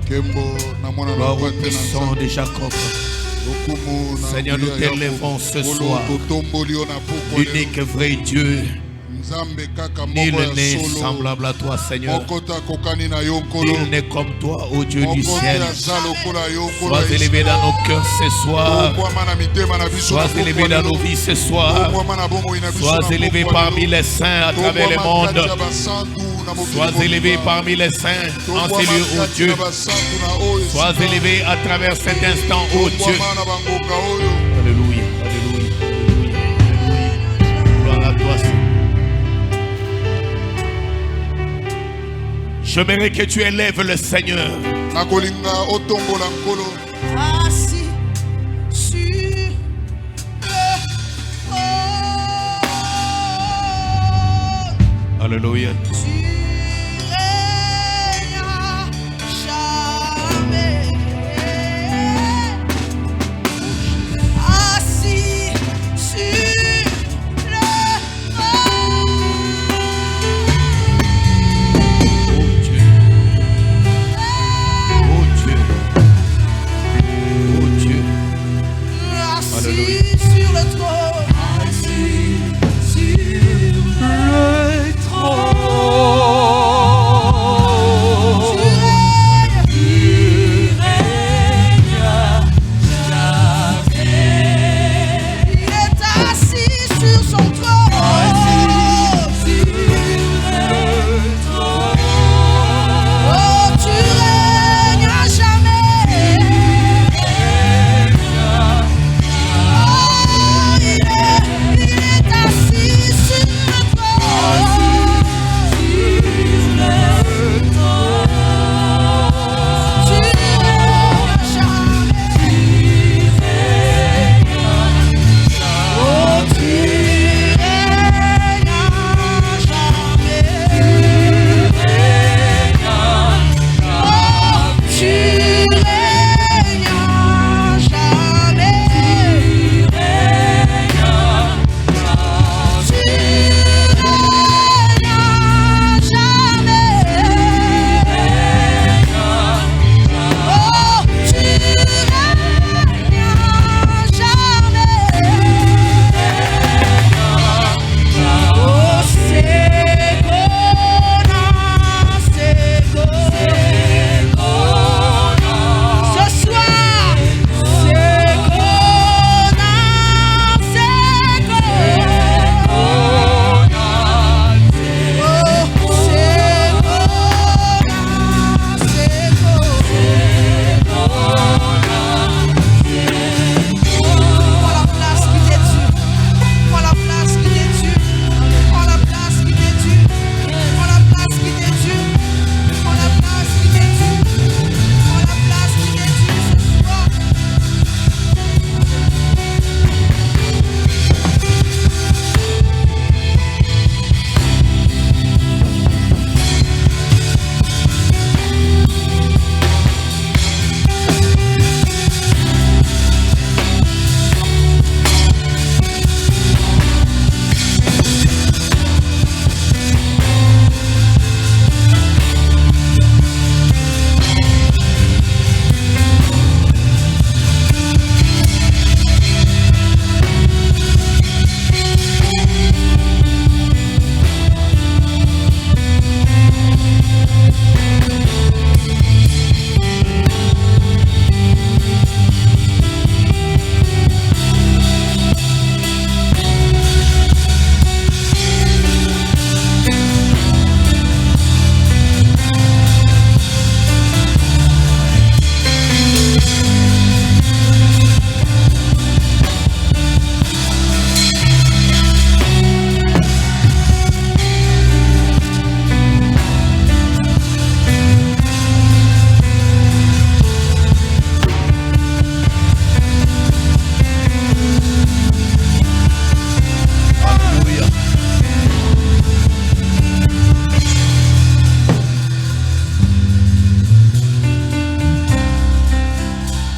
Gloire au puissant de Jacob. Seigneur, nous t'élèvons ce soir. L'unique vrai Dieu. Nul n'est semblable à toi, Seigneur. Nul n'est comme toi, ô Dieu du ciel. Sois élevé dans nos cœurs ce soir. Sois élevé dans nos vies ce soir. Sois élevé parmi les saints à travers le monde. Sois élevé parmi les saints en ces lieux, ô Dieu. Sois élevé à travers cet instant, ô Dieu. Alléluia, alléluia, alléluia. Gloire à toi, Seigneur. J'aimerais que tu élèves le Seigneur. Assis sur le trône. Alléluia.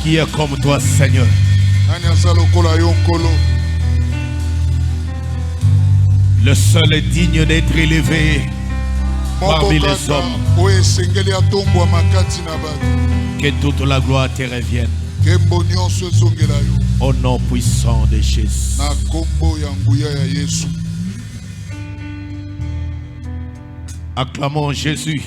Qui est comme toi, Seigneur? Le seul est digne d'être élevé parmi les hommes. Que toute la gloire te revienne. Au nom puissant de Jésus. Acclamons Jésus.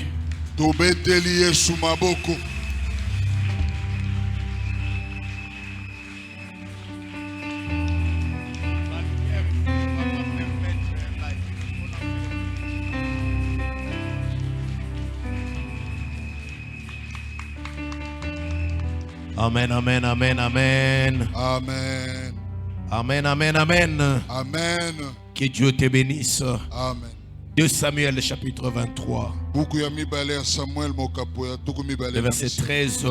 Amen, amen, amen, amen. Amen. Amen, amen, amen. Amen. Que Dieu te bénisse. Amen. 2 Samuel chapitre 23. Le verset 13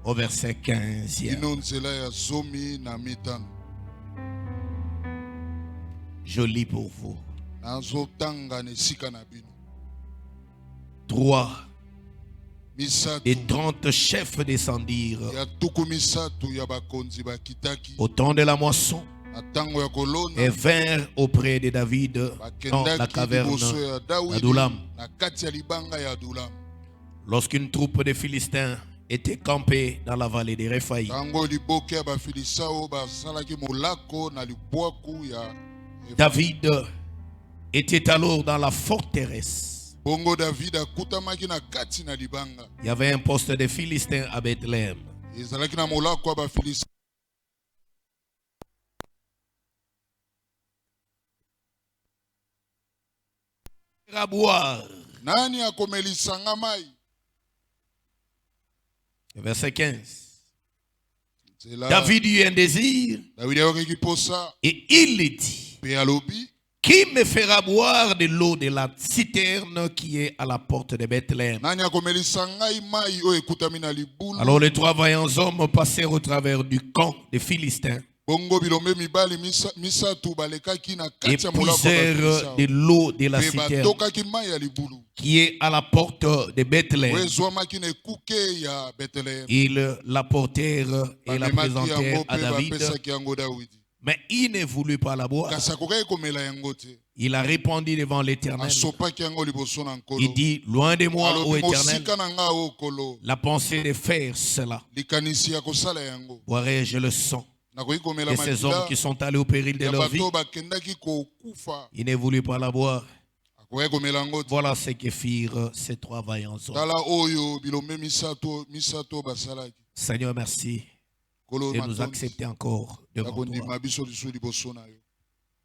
au verset 15. Je lis pour vous. 3 des 30 chefs descendirent au temps de la moisson et vinrent auprès de David dans la caverne d'Adoulam. Lorsqu'une troupe de Philistins était campée dans la vallée des Réphaïm, David était alors dans la forteresse. Il y avait un poste de Philistins à Bethléem. À boire. Verset 15. David eut un désir et il dit: qui me fera boire de l'eau de la citerne qui est à la porte de Bethléem? Alors les 3 vaillants hommes passèrent au travers du camp des Philistins et puisèrent de l'eau de la citerne qui est à la porte de Bethléem. Ils l'apportèrent et la présentèrent à David. Mais il ne voulut pas la boire. Il a répondu devant l'Éternel. Il dit: loin de moi, ô Éternel, la pensée de faire cela. Boirai-je le sang de ces hommes qui sont allés au péril de leur vie? Il ne voulut pas la boire. Voilà ce que firent ces 3 vaillants hommes. Seigneur, merci de nous accepter encore devant toi.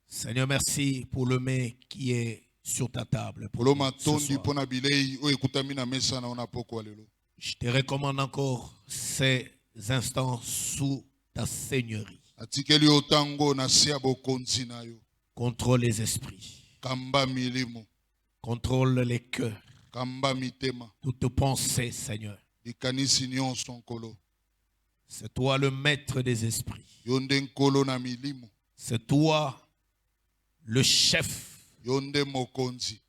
Seigneur, merci pour le mets qui est sur ta table. Je te recommande encore ces instants sous ta seigneurie. Contrôle les esprits. Contrôle les cœurs. Toute pensée, Seigneur. C'est toi le maître des esprits. C'est toi le chef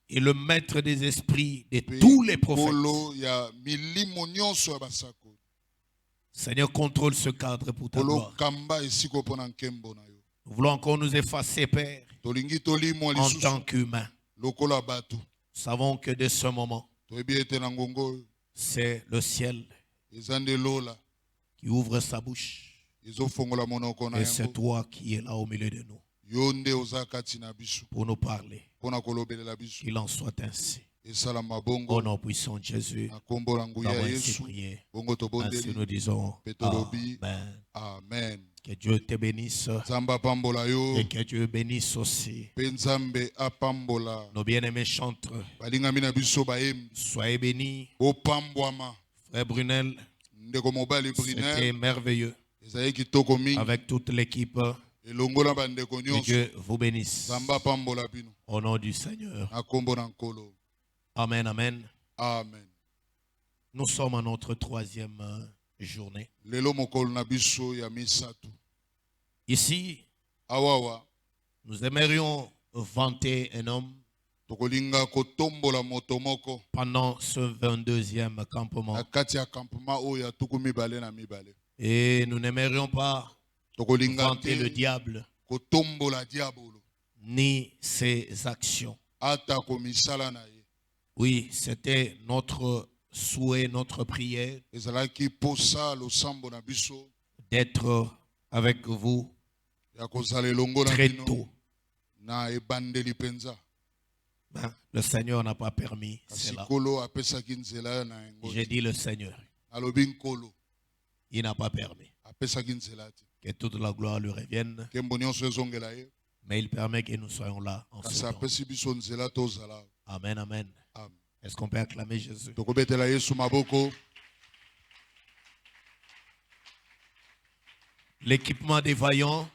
et le maître des esprits de tous les prophètes. Seigneur, contrôle ce cadre pour ta gloire. Nous voulons encore nous effacer, Père, en tant qu'humains. Nous savons que de ce moment, c'est le ciel qui ouvre sa bouche. Et c'est toi qui es là au milieu de nous pour nous parler. Qu'il en soit ainsi. Au nom puissant de Jésus, nous avons ainsi prié. Ainsi nous disons Amen. Amen. Que Dieu te bénisse et que Dieu bénisse aussi nos bien-aimés chantres. Soyez bénis. Frère Brunel, c'était merveilleux avec toute l'équipe. Que Dieu vous bénisse. Au nom du Seigneur. Amen, amen. Amen. Nous sommes à notre 3e journée. Ici, nous aimerions vanter un homme pendant ce 22e campement. Et nous n'aimerions pas vanter le diable ni ses actions. Oui, c'était notre souhait, notre prière ezalaki posa losambo na biso d'être avec vous ya kozala elongo na très bino tôt. na ebandeli penza. Ben, le Seigneur n'a pas permis Kasi cela. Nkolo apesaki nzela na yango. J'ai dit le Seigneur. Alobi Nkolo Il n'a pas permis. apesaki nzela te. Que toute la gloire lui revienne. Kembo nyonso ezongela ye. Mais il permet que nous soyons là en ce Kasi temps. apesi biso nzela tozala. Amen, amen. Amen. Est-ce qu'on peut acclamer Jésus? Tokobetela Yesu maboko. L'équipement des vaillants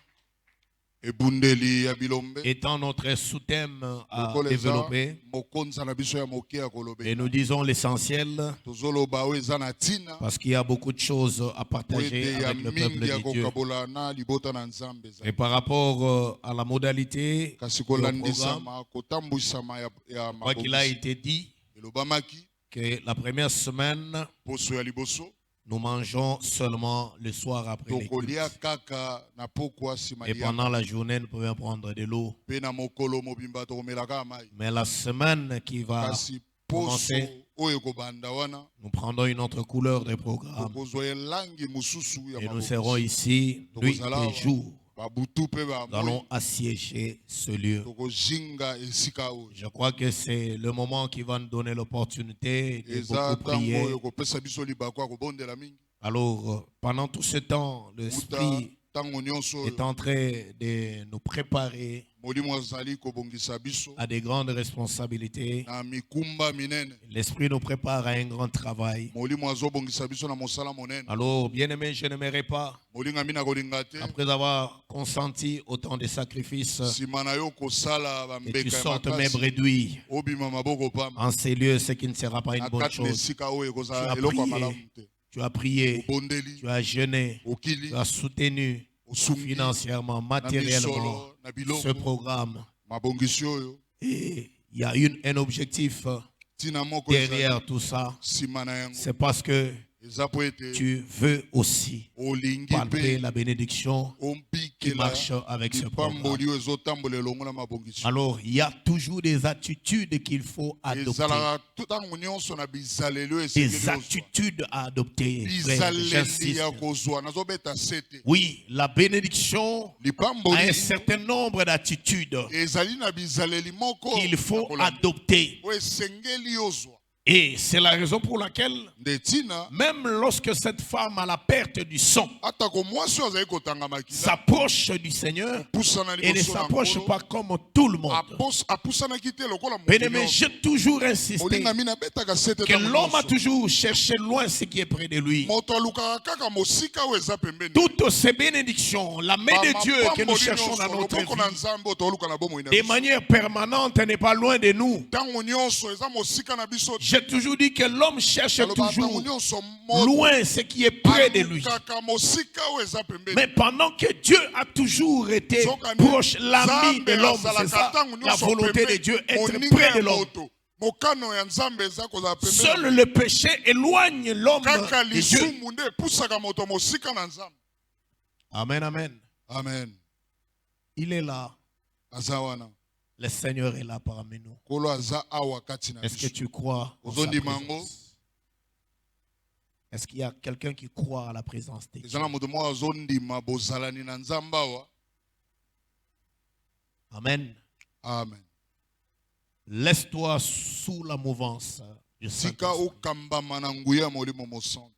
Ebundeli ya bilombe. étant notre sous-thème à Lokolo eza développer. mokonza na biso ya moke ya kolobe. Et nous disons l'essentiel Tozoloba oyo eza na tina. parce qu'il y a beaucoup de choses à partager Ya avec le peuple mingi ya de Dieu. kokabola na libota na Nzambe eza. Et par rapport à la modalité Kasi du programme, kolandisama kotambwisama ya je crois qu'il a mabokisi. été dit Elobamaki que la première semaine, poso ya liboso. nous mangeons seulement le soir après les Tokolia cultes. kaka na pokwa sima Et ya. pendant la journée, nous pouvons prendre de l'eau. Pe na mokolo mobimba tokomelaka mai. Mais la semaine qui va Kasi poso commencer, oyo kobanda wana nous prendrons une autre couleur de programme. tokozwa elangi mosusu ya Et nous mabokisi. serons ici nuit et jour. Babutu pe ba Nous allons assiéger ce lieu. tokozinga esika oyo. Je crois que c'est le moment qui va nous donner l'opportunité de Eza beaucoup tango prier. oyo kopesa biso libako ya kobondela mingi. Alors, pendant tout ce temps, Uta l'Esprit tango nyonso est en train de nous préparer molimo azali kobongisa biso à des grandes responsabilités. na mikumba minene. L'Esprit nous prépare à un grand travail. Molimo azobongisa biso na mosala monene. Alors, bien-aimés, je n'aimerais pas, Molinga mina kolinga te. après avoir consenti autant de sacrifices, Sima na yo kosala que tu bambeka ya sortes mes makasi. brebis Obima maboko pamba. en ces lieux, ce qui ne sera pas une Na bonne kati na chose. esika oyo Tu ekozala as eloko ya prié, malamu te. tu as prié, Obondeli, tu as jeûné, okili, tu as soutenu osungi, financièrement, na matériellement misolo, na biloko, ce programme. mabongisi oyo. Et il y a un objectif Tina moko ezali derrière tout ça. sima na yango. C'est parce que Eza po ete tu veux aussi olingi palper pe la bénédiction qui ompikela marche avec ce programme. lipamboli oyo ezotambola elongo na mabongisi. Alors, il y a toujours des attitudes qu'il faut adopter. Ezalaka ntango nyonso na bizaleli oyo Des esengeli ozwa. attitudes à adopter. frère, Bizaleli j'insiste. ya kozwa nazobeta sete. Oui, la bénédiction a Lipamboli un certain nombre d'attitudes ezali na bizaleli moko qu'il faut ya kolanda. adopter. Oyo esengeli ozwa. Et c'est la raison pour laquelle, Nde tina même lorsque cette femme à la perte du son atako mwasi oyo azali kotanga makila s'approche du Seigneur, apusana elle ne liboso na s'approche Nkolo, pas comme tout le monde. apusanaki te lokola moto Bien-aimé, nyonso. j'ai toujours insisté Molinga mina betaka sete que ntango l'homme a nyonso. toujours cherché loin ce qui est près de lui. Moto alukaka kaka mosika oyo eza pembeni. Toutes ces bénédictions, la main de Dieu que nous cherchons dans notre loboko na vie, nzambe oyo toluka na bomoi na de biso. manière permanente, n'est pas loin de nous. Ntango nyonso eza mosika na biso. J'ai toujours dit que l'homme cherche Aloba ntango toujours nyonso moto loin ce qui est près de lui. alukaka mosika oyo eza pembeni. Mais pendant que Dieu a toujours été proche, l'ami de l'homme, c'est ça, la volonté de Dieu, être près de l'homme. mokano ya nzambe eza kozala pembeni. Seul le péché éloigne l'homme Kaka de Dieu. lisumu nde epusaka moto mosika na nzambe. Amen, amen. Amen. Il est là. Aza wana. Le Seigneur est là parmi nous. Kolo aza awa kati na Est-ce que biso. tu crois en sa Ozondi mango. présence? Est-ce qu'il y a quelqu'un qui croit à la présence de Dieu? Eza na moto moko azondima bozalani na nzambe awa. Amen. Amen. Laisse-toi sous la mouvance du Tika Saint-Esprit. okambama na nguya molimo mosantu.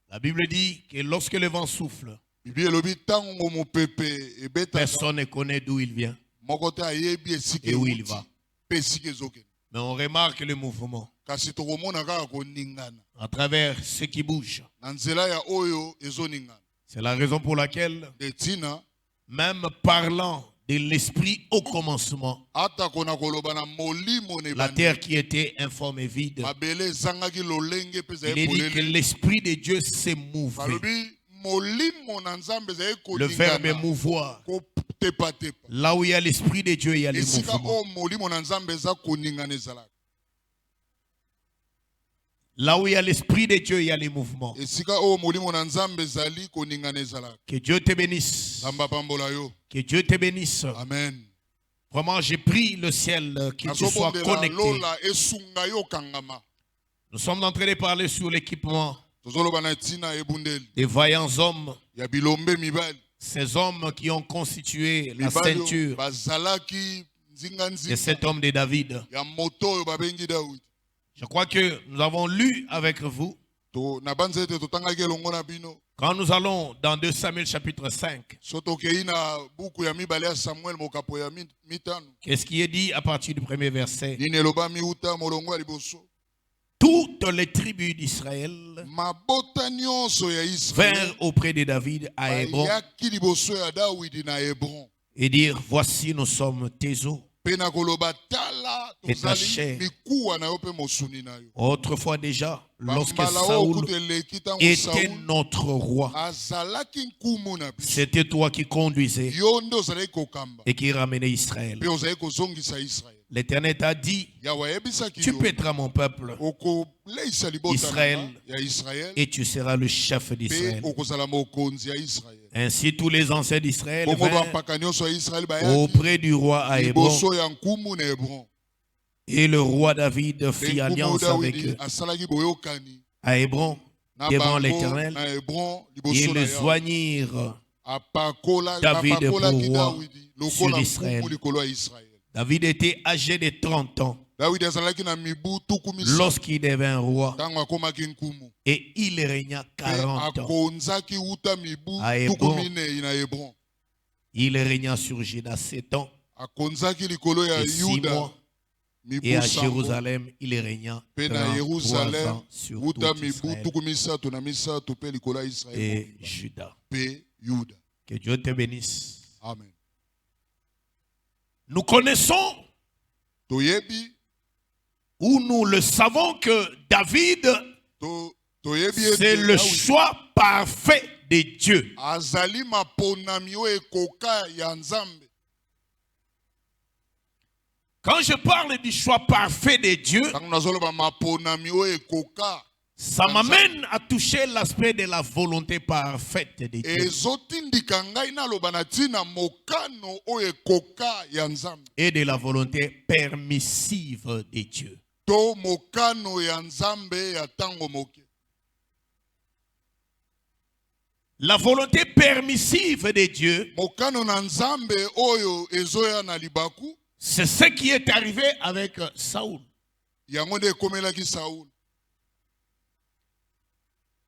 La Bible dit que lorsque le vent souffle, Bibi elobi tango mopepe ebeta personne ne connaît d'où il vient moko te ayebi esika et où il euti, va. pe esika ezokende. Mais on remarque le mouvement Kasi tokomona kaka koningana à travers ce qui bouge. na nzela ya oyo ezoningana. C'est la raison pour laquelle, De tina même parlant de l'esprit au commencement, ata kona koloba na molimo ne la bandi. terre qui était informe et vide, Mabele ezangaki lolenge pe il est dit que ezali l'esprit de Dieu s'est mouvé. balobi molimo na nzambe ezali Le verbe koningana mouvoir. kotepatepa. Là où il y a l'esprit de Dieu, il y a le Esika mouvement. o molimo na nzambe eza koningana ezalaka. Là où il y a l'esprit de Dieu, il y a les mouvements. Esika o molimo na nzambe ezali koningana ezalaka. Que Dieu te bénisse. Nzambe apambola yo. Que Dieu te bénisse. Amen. Vraiment, j'ai pris le ciel, qu'il te soit Nazobondela connecté. lola esunga yo kangama. Nous sommes en train de parler sur l'équipement tozoloba na ntina ebundeli des vaillants hommes, ya bilombe mibali ces hommes qui ont constitué la mibali oyo ceinture bazalaki nzinga de nzinga cet homme de David. ya moto oyo babengi Daudi. Je crois que nous avons lu avec vous, To na banza ete totangaki elongo na bino quand nous allons dans 2 Samuel chapitre 5, so tokei na buku ya mibale ya Samuel mokapo ya mitano qu'est-ce qui est dit à partir du premier verset? nini eloba miuta molongo ya liboso. Toutes les tribus d'Israël Mabota nyonso ya Israel vinrent auprès de David à Hébron bayaki liboso ya Dawidi na Hebron et dirent, voici nous sommes tes os mpe na koloba tala et ta tozali chair. mikuwa na yo mpe mosuni na yo. Autrefois déjà, lorsque Bambala oyo Saoul kuta eleki ntango était Saul notre roi, azalaki nkumu na biso, c'était toi qui conduisais yo nde ozalaki kokamba et qui ramenais Israël. mpe ozalaki kozongisa Israel. L'Éternel t'a dit, Yawe ayebisaki tu yo pèteras mon peuple okoleisa libota Israel na ya Israel et tu seras le chef mpe d'Israël. okozala mokonzi ya Israel. Ainsi tous les anciens d'Israël Bongo vinrent bampaka nyonso ya Israel bayaki auprès du roi à Hébron, liboso ya nkumu na Hebron. et le roi David fit Mpe nkumu alliance avec Dawidi eux. asalaki boyokani À Hébron, na devant bango l'Éternel, na Hebron et liboso na ils Yawe. joignirent David David pour roi sur Israël. nkumu likolo ya Israel. David était âgé de 30 ans David azalaki na mibu tuku misato lorsqu'il devint roi, ntango akomaki nkumu et il régna mpe 40 ans. akonzaki uta mibu À tuku Hebron. minei na Hebron. Il régna sur Juda 7 ans Akonzaki likolo ya et 6 Yuda mois, mibu et à 100 Jérusalem, il régna mpe na 33 Yerusalem ans sur uta tout mibu Israël tuku misato na misato mpe likolo ya Israel et mobimba Juda. mpe Yuda. Que Dieu te bénisse. Amen. Nous connaissons, Toyebi ou nous le savons, que David, toyebi c'est ete le Dawidi choix parfait de Dieu. azali maponami oyo ekoka ya Nzambe. Quand je parle du choix parfait de Dieu, Ntango nazoloba maponami oyo ekoka ça m'amène à toucher l'aspect de la volonté parfaite de Dieu ezotindika ngai naloba na ntina mokano oyo ekoka ya Nzambe et de la volonté permissive de Dieu. to mokano ya Nzambe ya ntango moke. La volonté permissive de Dieu, Mokano na Nzambe oyo ezoya na libaku c'est ce qui est arrivé avec Saoul. yango nde ekomelaki Saul.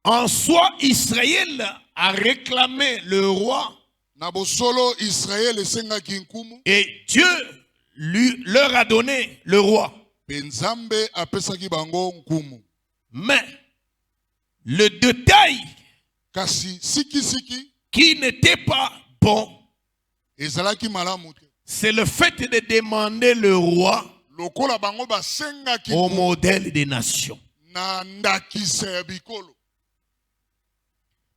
En soi, Israël a réclamé le roi Na bosolo Israel esengaki nkumu et Dieu leur a donné le roi. mpe Nzambe apesaki bango nkumu. Mais le détail Kasi sikisiki qui n'était pas bon, ezalaki malamu te. c'est le fait de demander le roi Lokola bango basengaki au nkumu modèle des nations. na ndakisa ya bikolo.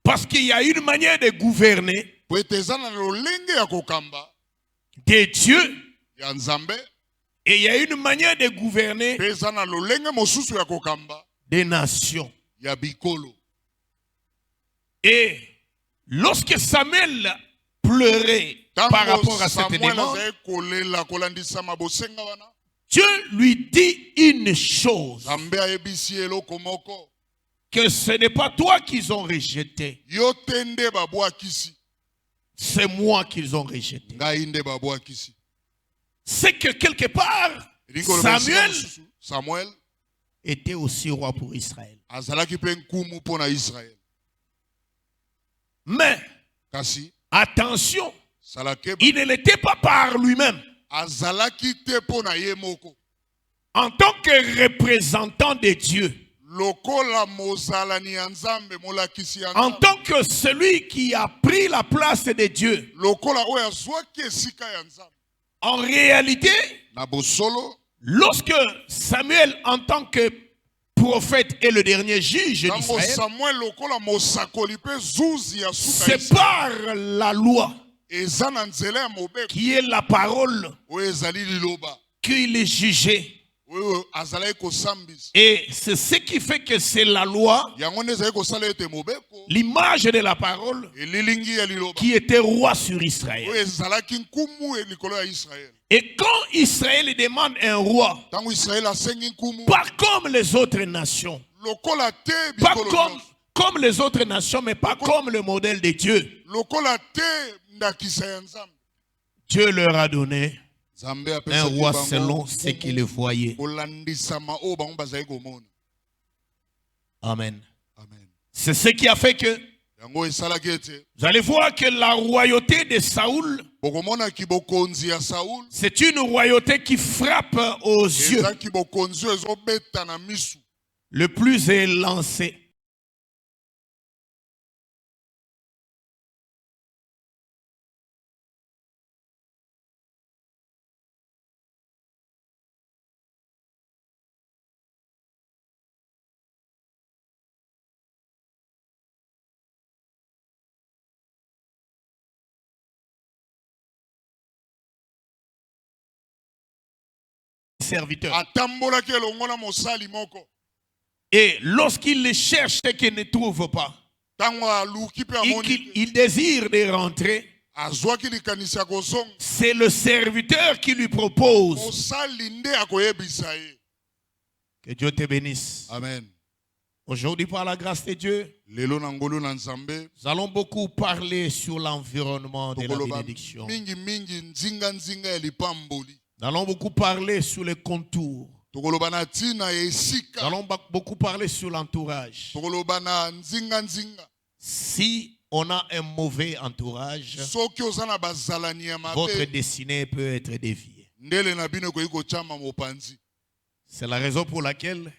Parce qu'il y a une manière de gouverner Po ete eza na lolenge ya kokamba de Dieu ya Nzambe et il y a une manière de gouverner mpe eza na lolenge mosusu ya kokamba des nations. ya bikolo. Et lorsque Samuel pleurait par Ntango rapport à cette Samuel demande, azali kolela kolandisama bosenga wana, Dieu lui dit une chose, Nzambe ayebisi eloko moko, que ce n'est pas toi qu'ils ont rejeté, yo te nde babwakisi, c'est moi qu'ils ont rejeté. ngai nde babwakisi. C'est que quelque part, Elingi koloba Samuel mosusu, Samuel était aussi roi pour Israël. azalaki mpe nkumu mpo na Israel. Mais, Kasi attention, salakeba il ne l'était pas par lui-même. azalaki te mpo na ye moko. En tant que représentant de Dieu, Lokola mozalani ya Nzambe, molakisi ya en Nzambe, tant que celui qui a pris la place de Dieu, lokola oyo azwaki esika ya Nzambe. en réalité, Na bosolo lorsque Samuel, en tant que prophète et le dernier juge ntango d'Israël, Samuel lokola mosakoli mpe zuzi ya suka c'est Israel, par la loi, eza na nzela ya mobeko qui est la parole, oyo ezali liloba qu'il jugeait. Et c'est ce qui fait que c'est la loi, l'image de la parole, qui était roi sur Israël. Et quand Israël demande un roi, pas comme les autres nations, pas comme les autres nations, mais pas comme le modèle de Dieu, Dieu leur a donné un roi selon ce qu'il voyait. Amen. C'est ce qui a fait que vous allez voir que la royauté de Saoul, c'est une royauté qui frappe aux yeux. Le plus élancé. Serviteur. Et lorsqu'il les cherche et qu'il ne trouve pas, il désire de rentrer. C'est le serviteur qui lui propose. Que Dieu te bénisse. Amen. Aujourd'hui, par la grâce de Dieu, nous allons beaucoup parler sur l'environnement de la bénédiction. Nous allons beaucoup parler sur les contours. Nous allons beaucoup parler sur l'entourage. Si on a un mauvais entourage, votre destinée peut être déviée. C'est la raison pour laquelle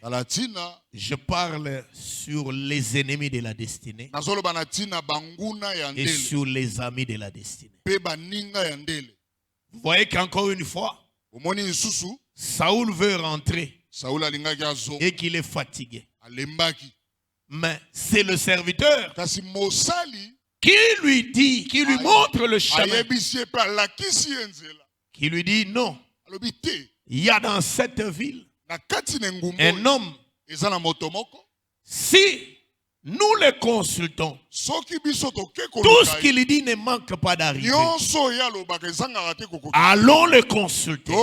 je parle sur les ennemis de la destinée et sur les amis de la destinée. Vous voyez qu'encore une fois, Saoul veut rentrer et qu'il est fatigué. Mais c'est le serviteur qui lui dit, qui lui montre le chemin, qui lui dit non. Il y a dans cette ville un homme. Si nous le consultons, tout ce qu'il dit ne manque pas d'arriver. Allons le consulter.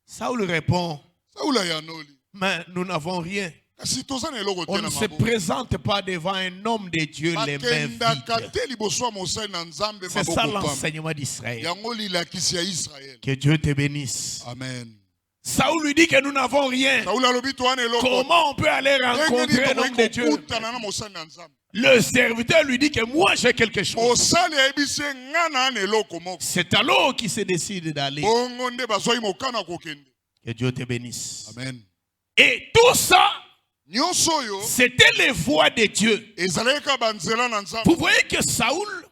Saoul répond, mais nous n'avons rien. On ne se présente pas devant un homme de Dieu les mains vides. C'est ça l'enseignement d'Israël. Que Dieu te bénisse. Amen. Saoul lui dit que nous n'avons rien. Comment on peut aller rencontrer l'homme de Dieu? Le serviteur lui dit que moi j'ai quelque chose. C'est alors qu'il se décide d'aller. Que Dieu te bénisse. Amen. Et tout ça, c'était les voix de Dieu. Vous voyez que Saoul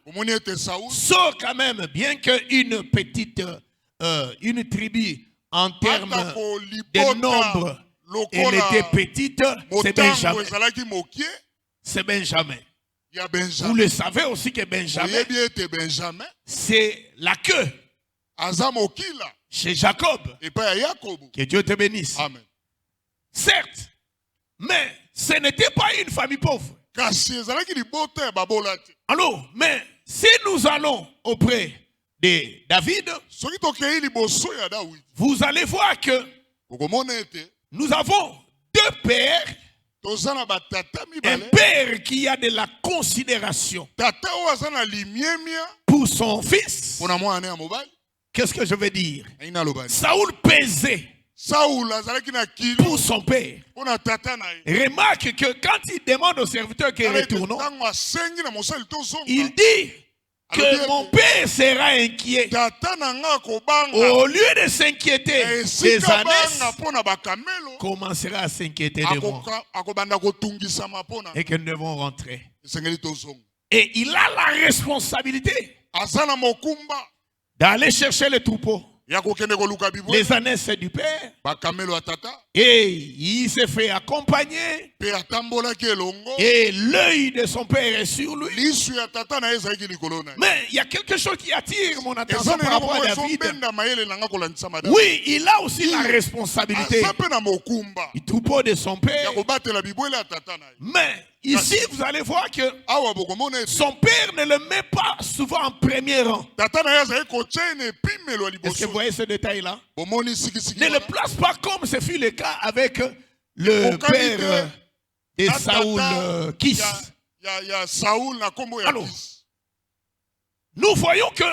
sort quand même, bien qu'une petite, une tribu en termes de nombre, elle était petite, c'est Benjamin. C'est Benjamin. Vous le savez aussi que Benjamin, c'est la queue chez Jacob. Que Dieu te bénisse. Amen. Certes, mais ce n'était pas une famille pauvre. Alors, mais si nous allons auprès de David, vous allez voir que nous avons deux pères. Un père qui a de la considération pour son fils. Qu'est-ce que je veux dire? Saoul pesait pour son père. Remarque que quand il demande au serviteur qu'il retourne, il dit que mon père sera inquiet. Au lieu de s'inquiéter des ânesses, commencera à s'inquiéter de moi. Et que nous devons rentrer. Et il a la responsabilité d'aller chercher les troupeaux. Les ânesses du père Et il s'est fait accompagner. pe atambolaki elongo Et l'œil de son père est sur lui. lisu ya tata na ye ezalaki likolo na ye. Mais il y a quelque chose qui attire mon eza attention na par rapport eloko à moko David. ezobenda mayele nanga kolandisa madame. Oui, il a aussi la responsabilité aza mpe na mokumba du troupeau de son ya père. kobatela bibwele ya tata na ye. Mais ici, vous allez voir que awa bokomona ete son père ne le met pas souvent en premier rang. tata na ye azali kotia ene epimelo ya Est-ce que liboso. vous voyez ce détail-là? bomoni sikisiki Ne le wana. place pas comme ce fut le cas avec le Aucun père idée. de Na Saoul tata Kis. ya Saoul na kombo ya Alors, Kis. Nous voyons que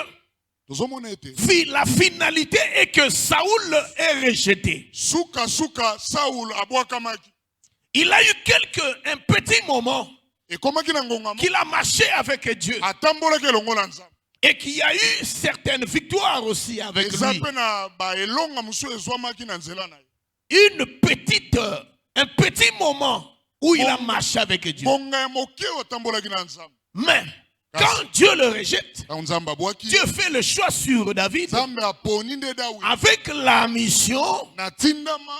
tozomona ete la finalité est que Saoul est rejeté. suka Saoul abwakamaki Il a eu un petit moment ekomaki na ngongama qu'il a marché avec Dieu atambolaki elongo na Nzambe. et qu'il y a eu certaines victoires aussi avec eza lui. mpe na baelonga mosusu ezwamaki na nzela na ye. Un petit moment où il a marché avec Dieu. bonga ya moke oyo atambolaki na Nzambe. Mais quand Dieu le rejette, Tango Nzambe abwaki Dieu fait le choix sur David Nzambe aponi nde Dawidi avec la mission na tindama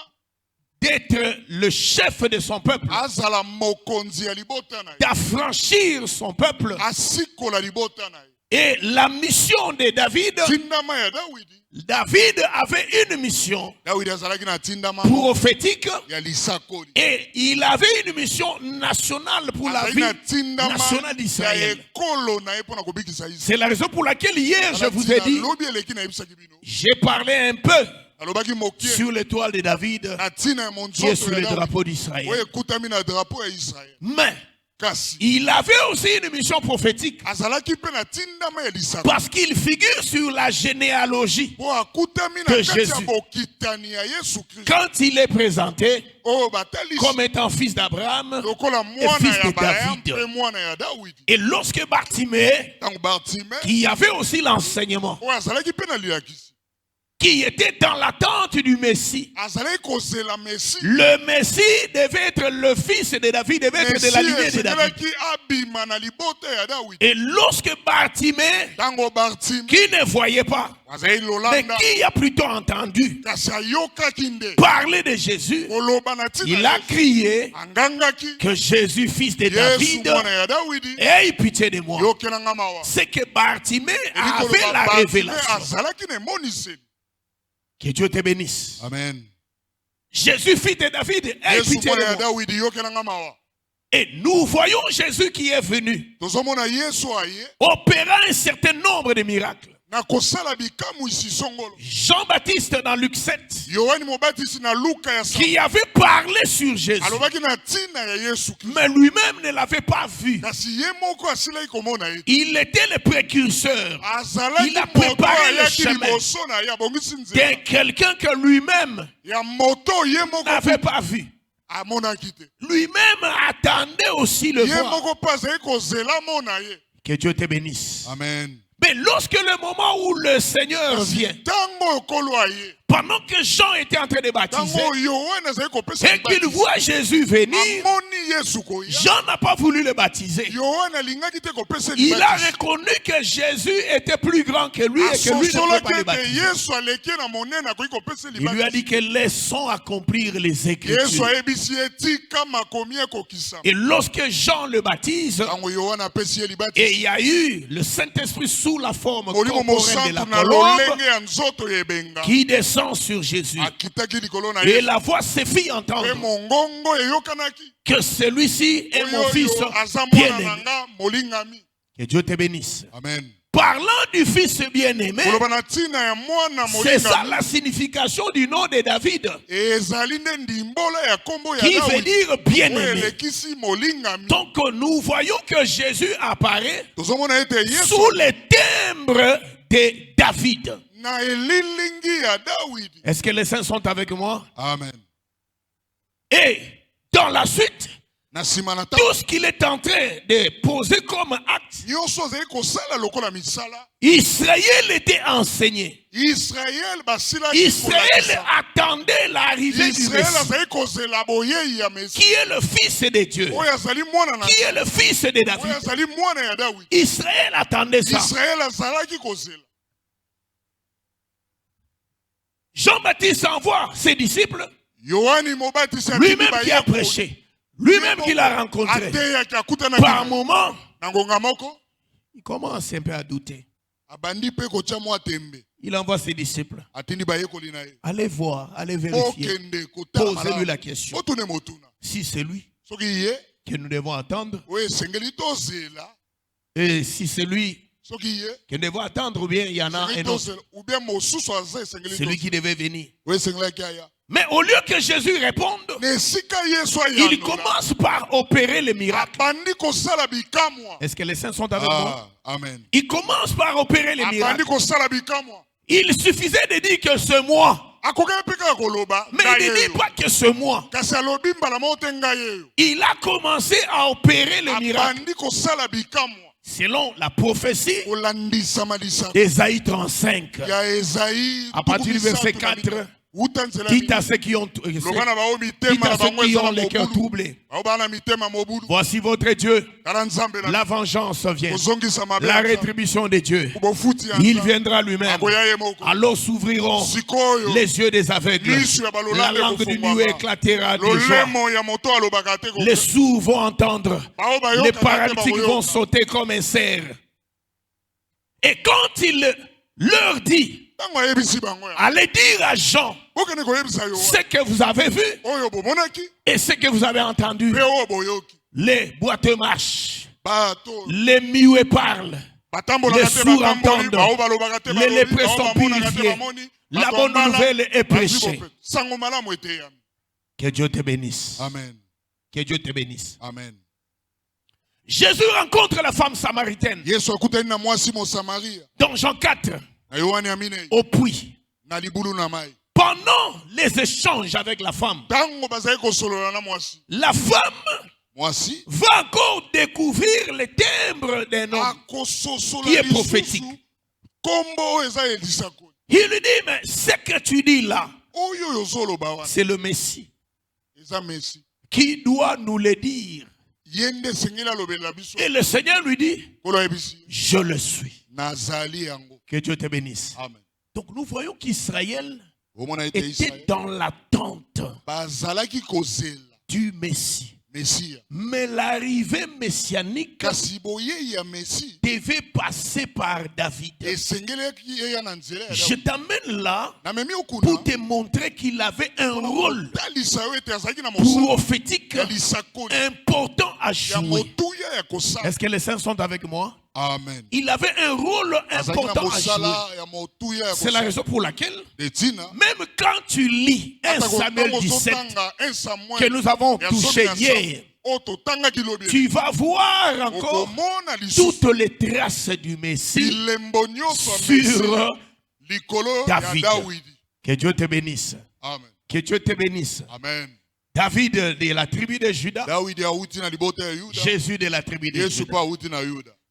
d'être le chef de son peuple, azala mokonzi ya libota na ye, d'affranchir son peuple. asikola libota na ye. Et la mission de David, tindama ya Dawidi David avait une mission Dawidi azalaki na tindama prophétique ya lisakoli. et il avait une mission nationale pour la Azalaki vie na tindama nationale ya d'Israël. ekolo na ye mpona kobikisa Israel. C'est la raison pour laquelle hier je vous ai dit, lobi eleki na yebisaki bino j'ai parlé un peu alobaki mokie sur l'étoile de David na tina ya qui est sur monzoto le ya Dawidi drapeau oyo d'Israël. ekutami na drapeau ya Israel. Mais kasi il avait aussi une mission prophétique azalaki mpe na tindama ya lisakoli parce qu'il figure sur la généalogie. po akutami na Que kati ya Jésus. bokitani ya Yesu Kristo Quand il est présenté oyo batalisi comme étant fils d'Abraham, lokola mwana fils ya de Abraham David. mpe mwana ya Dawidi. et lorsque Bartimée, Ntango Bartime qui avait aussi l'enseignement, oyo azalaki mpe na liyakisi qui était dans l'attente du Messie, azalaki kozela Messi. le Messie devait être le fils de David, devait être de la Messi lignée de David. esekelaki abima na libota ya Dawidi. Et lorsque Bartimée, Ntango Bartime qui ne voyait pas, azali mais lolanda qui a plutôt entendu kasi ayokaki nde parler de Jésus, koloba na il ntina a crié angangaki que Jésus, fils de Yesu David, mwana ya Dawidi aie pitié de moi. yokelanga mawa. C'est que Bartimée Eli avait koloba la Bartime révélation. azalaki na emoniseli. Que Dieu te bénisse. Amen. Jésus, fils de David, aie Yesu pitié mwana ya de moi. Dawidi yokelanga mawa. Et nous voyons Jésus qui est venu tozomona Yesu aye opérant un certain nombre de miracles. na kosala bikamwisi songolo. Jean-Baptiste dans Luc 7, Yohani mobatisi na Luka ya sa qui avait parlé sur Jésus, alobaki na ntina ya Yesu Kristo. mais lui-même ne l'avait pas vu. kasi ye moko asilaki komona ye. Il était le précurseur azalaki Il a moto préparé le ayaki chemin. liboso na ye abongisi nzela de quelqu'un que lui-même ya moto ye moko n'avait pas vu. amonaki te. Lui-même attendait aussi le ye voir. moko mpe azali kozela mona ye. Que Dieu te bénisse. Amen. Mais lorsque le moment où le Seigneur vient, ntango okolo aye pendant que Jean était en train de baptiser, ntango Yohane azali kopesa et qu'il voit Jésus venir, amoni Yesu koya. Jean n'a pas voulu le baptiser. Yohane alingaki te kopesa Il a libatisi. reconnu que Jésus était plus grand que lui et que lui ne pouvait pas le asosolaki ete baptiser. Yesu aleki na monene akoki kopesa Il lui a libatisi. dit que laissons accomplir les Yesu Écritures. ayebisi ye tika makomi ekokisama. Et lorsque Jean le baptise, ntango Yohane apesi ye et libatisi il y a eu le Saint-Esprit sous la forme molimo corporelle de la mosantu na colombe lolenge ya nzoto ya ebenga qui descend sur Jésus. akitaki likolo na Et ye la voix se fit mpe entendre mongongo eyokanaki que celui-ci est mon fils oyo aza mwana na bien-aimé. nga molingami. Que Dieu te bénisse. Amen. Parlant du fils bien-aimé, koloba na ntina ya mwana c'est ça molingami la signification du nom de David, ezali nde ndimbola ya nkombo ya qui veut Dawidi dire oyo bien-aimé. elekisi molingami. Donc nous voyons que Jésus apparaît tozomona ete Yesu sous le timbre de David. na elilingi ya Dawidi. Est-ce que les saints sont avec moi? Amen. Et dans la suite, na nsima na ntango tout ce qu'il est en train de poser comme acte, nyonso azali kosala lokola misala Israël était enseigné. Israel basilaki Israël kolakisa. attendait l'arrivée du Israel Messie, azali kozela boyei ya Mesi qui est le fils de Dieu, oyo azali mwana na qui est le fils de oyo David. azali mwana ya Dawidi. Israël attendait ça. Israel azalaki kozela. Jean-Baptiste envoie ses disciples Lui-même qui a prêché. Lui-même qui l'a rencontré. Par moment, il commence un peu à douter. Il envoie ses disciples. Allez voir, allez vérifier. Posez-lui la question. Si c'est lui que nous devons attendre, et si c'est lui que nous devons attendre, ou bien il y en a un autre, c'est lui qui devait venir. Mais au lieu que Jésus réponde, il commence par opérer les miracles. Est-ce que les saints sont avec moi? Amen. Il commence par opérer les miracles. Il suffisait de dire que c'est moi. Mais il ne dit pas que c'est moi. Il a commencé à opérer les miracles. Selon la prophétie d'Ésaïe 35, à partir du verset 4, quitte à ceux qui ont les cœurs troublés, voici votre Dieu. La vengeance vient, la rétribution de Dieu. Il viendra lui-même. Alors s'ouvriront les yeux des aveugles. La langue du muet éclatera de joie. Les sourds vont entendre. Les paralytiques vont sauter comme un cerf. Et quand il leur dit, allez dire à Jean ce que vous avez vu et ce que vous avez entendu. Les boiteux marchent, les muets parlent, les sourds entendent, les lépreux sont purifiés, la bonne nouvelle est prêchée. Que Dieu te bénisse. Amen. Que Dieu te bénisse. Amen. Jésus rencontre la femme samaritaine dans Jean 4 au puits. Pendant les échanges avec la femme, la femme va encore découvrir les timbres d'un homme qui est prophétique. Il lui dit, mais ce que tu dis là, c'est le Messie qui doit nous le dire. Et le Seigneur lui dit, je le suis. Que Dieu te bénisse. Amen. Donc nous voyons qu'Israël était dans l'attente du Messie. Mais l'arrivée messianique devait passer par David. Je t'amène là pour te montrer qu'il avait un rôle prophétique important à jouer. Est-ce que les saints sont avec moi? Amen. Il avait un rôle important à jouer. C'est la raison pour laquelle, même quand tu lis 1 Samuel 17, que nous avons touché hier, tu vas voir encore toutes les traces du Messie sur David. Que Dieu te bénisse. Amen. Que Dieu te bénisse. Amen. David de la tribu de Juda. Jésus de la tribu de Juda.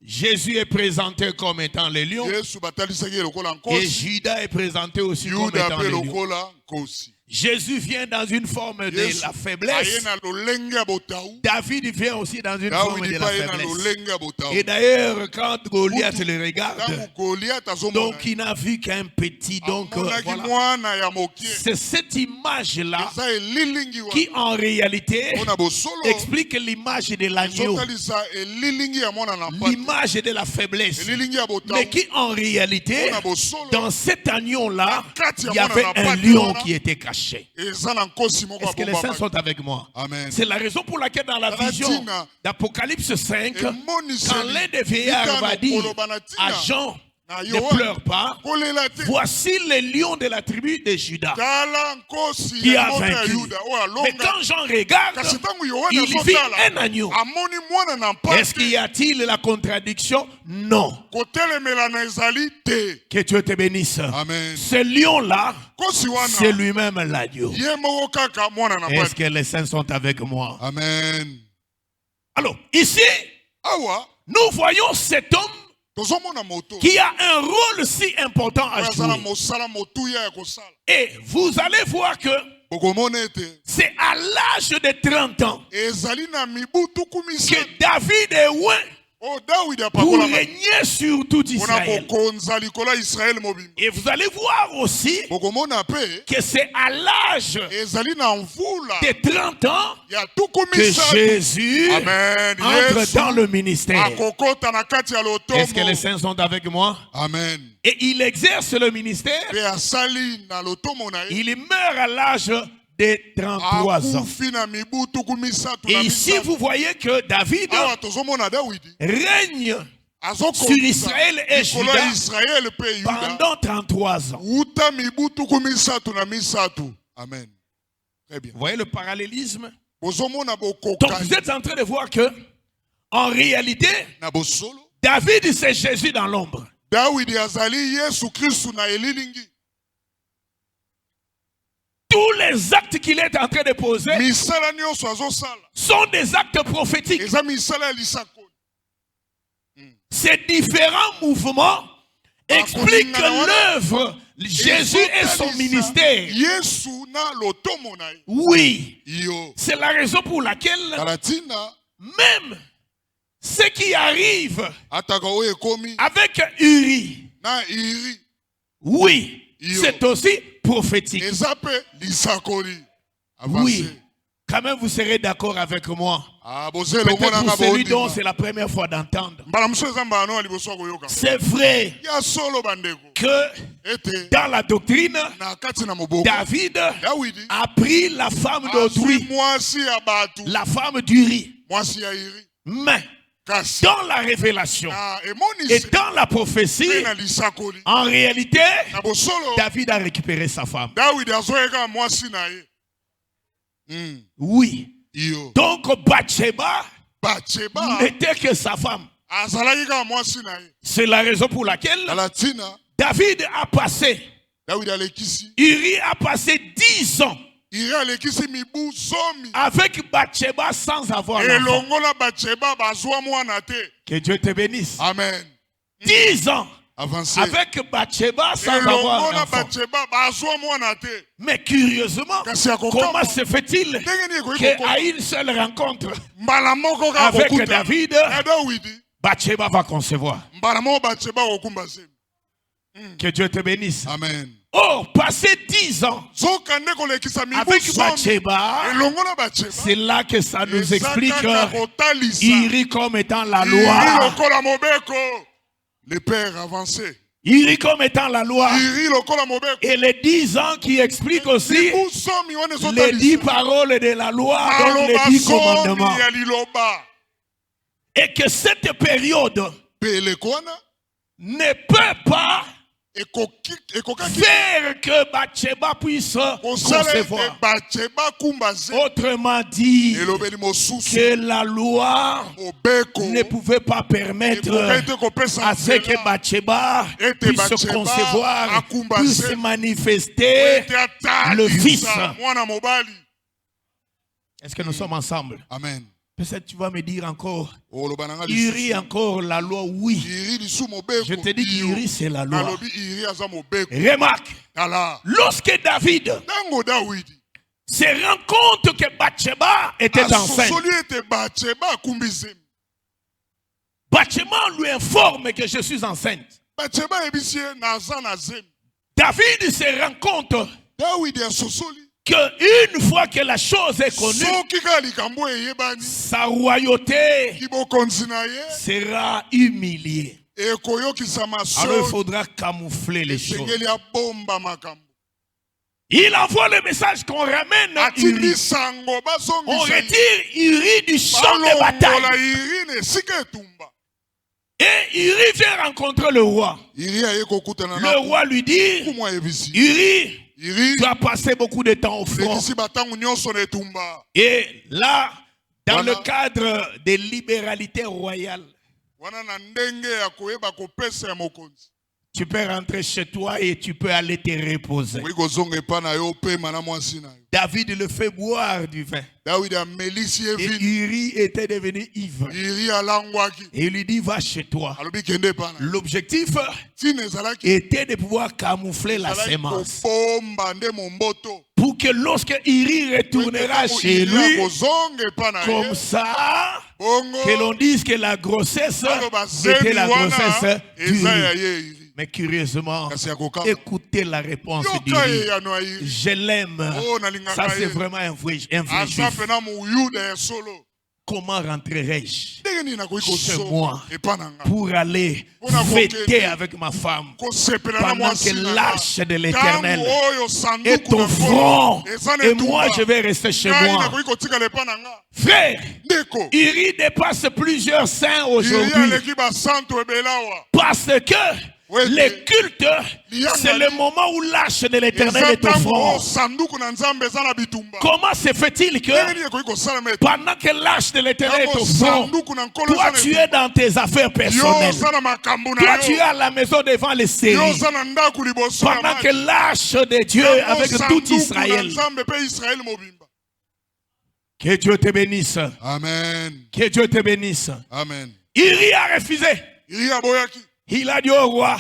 Jésus est présenté comme étant le lion. Et Judas est présenté aussi comme étant le lion. Jésus vient dans une forme de la faiblesse. David vient aussi dans une forme de la faiblesse. Et d'ailleurs, quand Goliath le regarde, donc il n'a vu qu'un petit. Donc voilà. C'est cette image-là qui en réalité explique l'image de l'agneau, l'image de la faiblesse, mais qui en réalité, dans cet agneau-là, il y avait un lion qui était caché. Est-ce que les saints sont avec moi? C'est la raison pour laquelle dans la vision d'Apocalypse 5, quand l'un des vieillards va dire à Jean, ne pleure pas, voici le lion de la tribu de Juda qui a vaincu. Mais quand Jean regarde, il vit un agneau. Est-ce qu'il y a-t-il la contradiction? Non. Que Dieu te bénisse. Amen. Ce lion-là, c'est lui-même l'agneau. Est-ce que les saints sont avec moi? Amen. Alors, ici, nous voyons cet homme qui a un rôle si important à jouer. Et vous allez voir que c'est à l'âge de 30 ans que David est loin pour régner sur tout Israël. Israël. Et vous allez voir aussi que c'est à l'âge de 30 ans que Jésus entre dans le ministère. Est-ce que les saints sont avec moi? Amen. Et il exerce le ministère. Il meurt à l'âge de 33 ans. Et ici, vous voyez que David règne sur Israël et Juda pendant 33 ans. Amen. Très bien. Vous voyez le parallélisme? Donc vous êtes en train de voir que, en réalité, David c'est Jésus dans l'ombre. Tous les actes qu'il est en train de poser sont des actes prophétiques. Ces différents mouvements expliquent l'œuvre, Jésus et son ministère. Oui, c'est la raison pour laquelle même ce qui arrive avec Uri, oui, c'est aussi prophétique. Oui, quand même vous serez d'accord avec moi. Peut-être pour celui dont c'est la première fois d'entendre. C'est vrai que dans la doctrine, David a pris la femme d'autrui, la femme d'Uri. Mais dans la révélation et dans la prophétie, en réalité, David a récupéré sa femme. Oui. Donc Bathsheba n'était que sa femme. C'est la raison pour laquelle David a passé, Uri a passé 10 ans avec Bathsheba sans avoir l'enfant. Que Dieu te bénisse. Amen. 10 ans avec Bathsheba sans avoir l'enfant. Mais curieusement, comment se fait-il qu'à une seule rencontre avec David, Bathsheba va concevoir? Que Dieu te bénisse. Amen. Oh, passer 10 ans avec Bathsheba, c'est là que ça nous explique Uri comme étant la loi. Le père avancé. Uri comme étant la loi. Et les 10 ans qui expliquent aussi les 10 paroles de la loi, donc les 10 commandements. Et que cette période ne peut pas faire que Bathsheba puisse concevoir. Autrement dit, que la loi ne pouvait pas permettre à ce que Bathsheba puisse concevoir, puisse manifester le Fils. Est-ce que nous sommes ensemble? Amen. Peut-être tu vas me dire encore, Uri encore la loi, oui. Je te dis qu'Uri c'est la loi. Remarque, lorsque David se rend compte que Bathsheba était enceinte, Bathsheba lui informe que je suis enceinte. David se rend compte qu'une fois que la chose est connue, sa royauté sera humiliée. Alors il faudra camoufler les choses. Il envoie le message qu'on ramène Uri. On retire Uri du champ de bataille. Et Uri vient rencontrer le roi. Le roi lui dit, Uri, tu as passé beaucoup de temps au front. Et là, dans le cadre des libéralités royales, tu peux rentrer chez toi et tu peux aller te reposer. David le fait boire du vin. Et Uri était devenu ivre. Et il lui dit, va chez toi. L'objectif était de pouvoir camoufler la sémence pour que lorsque Iri retournera chez lui, comme ça, que l'on dise que la grossesse était la grossesse d'Uri. Mais curieusement, écoutez la réponse d'Uri. Je l'aime. Ça, c'est vraiment un vrai juif. Comment rentrerai-je chez moi pour aller fêter avec ma femme pendant que l'arche de l'Éternel est au front et moi je vais rester chez moi? Frère, Uri dépasse plusieurs saints aujourd'hui parce que les cultes, c'est le moment où l'arche de l'Éternel est au front. Comment se fait-il que pendant que l'arche de l'Éternel est au front, toi tu es dans tes affaires personnelles, toi tu es à la maison devant les séries, pendant que l'arche de Dieu avec tout Israël. Que Dieu te bénisse. Amen. Que Dieu te bénisse. Amen. Iri a refusé. Il a dit au roi,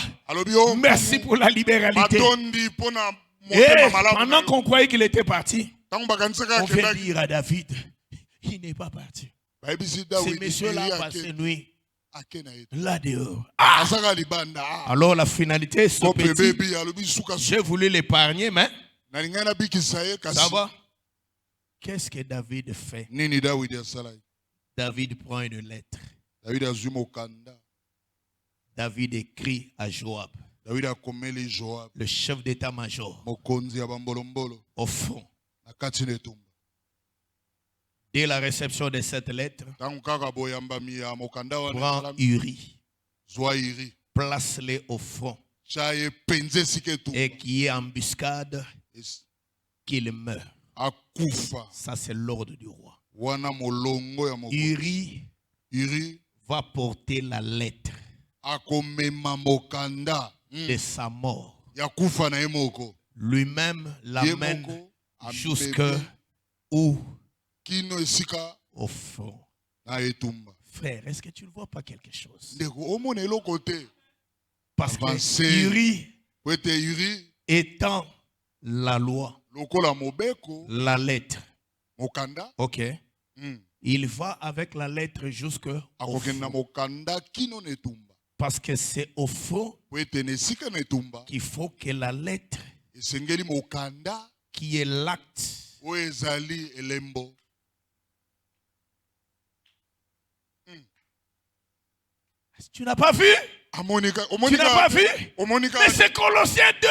merci pour la libéralité. Et pendant qu'on croyait qu'il était parti, on vient dire à David, il n'est pas parti. Ces messieurs-là ont passé nuit là dehors. Ah! Alors la finalité, ce petit, j'ai voulu l'épargner, mais ça va. Qu'est-ce que David fait? David prend une lettre. David écrit à Joab, le chef d'état-major, au fond. Dès la réception de cette lettre, prends Uri, place-le au front, et qui est embuscade, qu'il meure. Ça, c'est l'ordre du roi. Uri va porter la lettre de sa mort. Lui-même l'amène jusqu'au fond. Frère, est-ce que tu ne vois pas quelque chose? Parce que Uri étant la loi, la lettre, ok, il va avec la lettre jusqu'au fond. Parce que c'est au fond qu'il faut que la lettre, qui est l'acte, tu n'as pas vu? Tu n'as pas vu? Mais c'est Colossiens 2,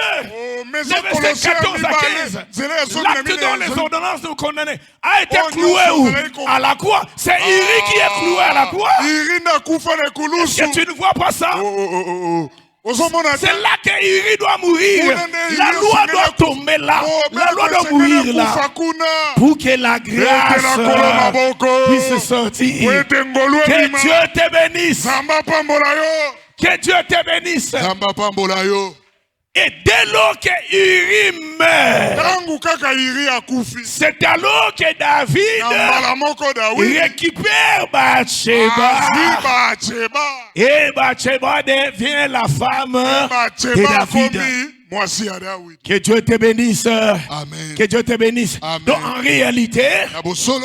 le verset 14 à 15. L'acte dont les ordonnances nous condamnent a été cloué où? À la croix. C'est Uri qui est cloué à la croix. Est-ce que tu ne vois pas ça? C'est là que Uri doit mourir. La loi doit tomber là. La loi doit mourir là. Pour que la grâce puisse sortir. Que Dieu te bénisse. Que Dieu te bénisse. Et dès lors que Uri meurt, c'est alors que David récupère Bathsheba. Et Bathsheba devient la femme de David. Que Dieu te bénisse. Amen. Que Dieu te bénisse. Amen. Donc en réalité,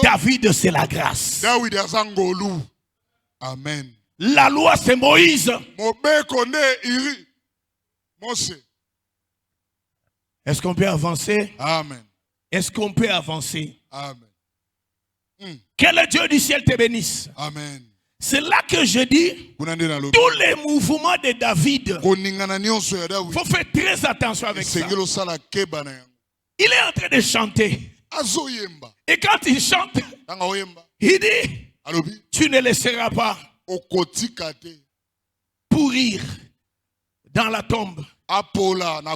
David c'est la grâce. Amen. La loi c'est Moïse. Est-ce qu'on peut avancer? Amen. Est-ce qu'on peut avancer? Amen. Que le Dieu du ciel te bénisse. Amen. C'est là que je dis, tous les mouvements de David, il faut faire très attention avec ça. Il est en train de chanter. Et quand il chante, il dit, tu ne laisseras pas pourrir dans la tombe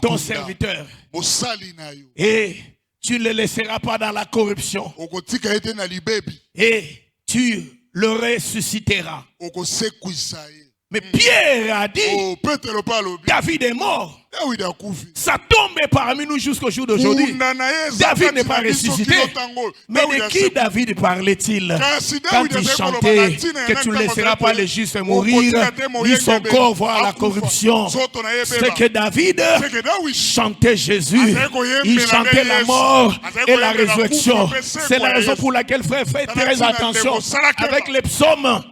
ton serviteur. Et tu ne le laisseras pas dans la corruption. Et tu le ressusciteras. Mais Pierre a dit, David est mort. David akufi. Ça tombe parmi nous jusqu'au jour d'aujourd'hui. David n'est pas ressuscité. Mais de qui David parlait-il quand il chantait que tu ne laisseras pas les justes mourir, ni son corps voir la corruption? C'est que David chantait Jésus. Il chantait la mort et la résurrection. C'est la raison pour laquelle, frère, faites très attention avec les psaumes.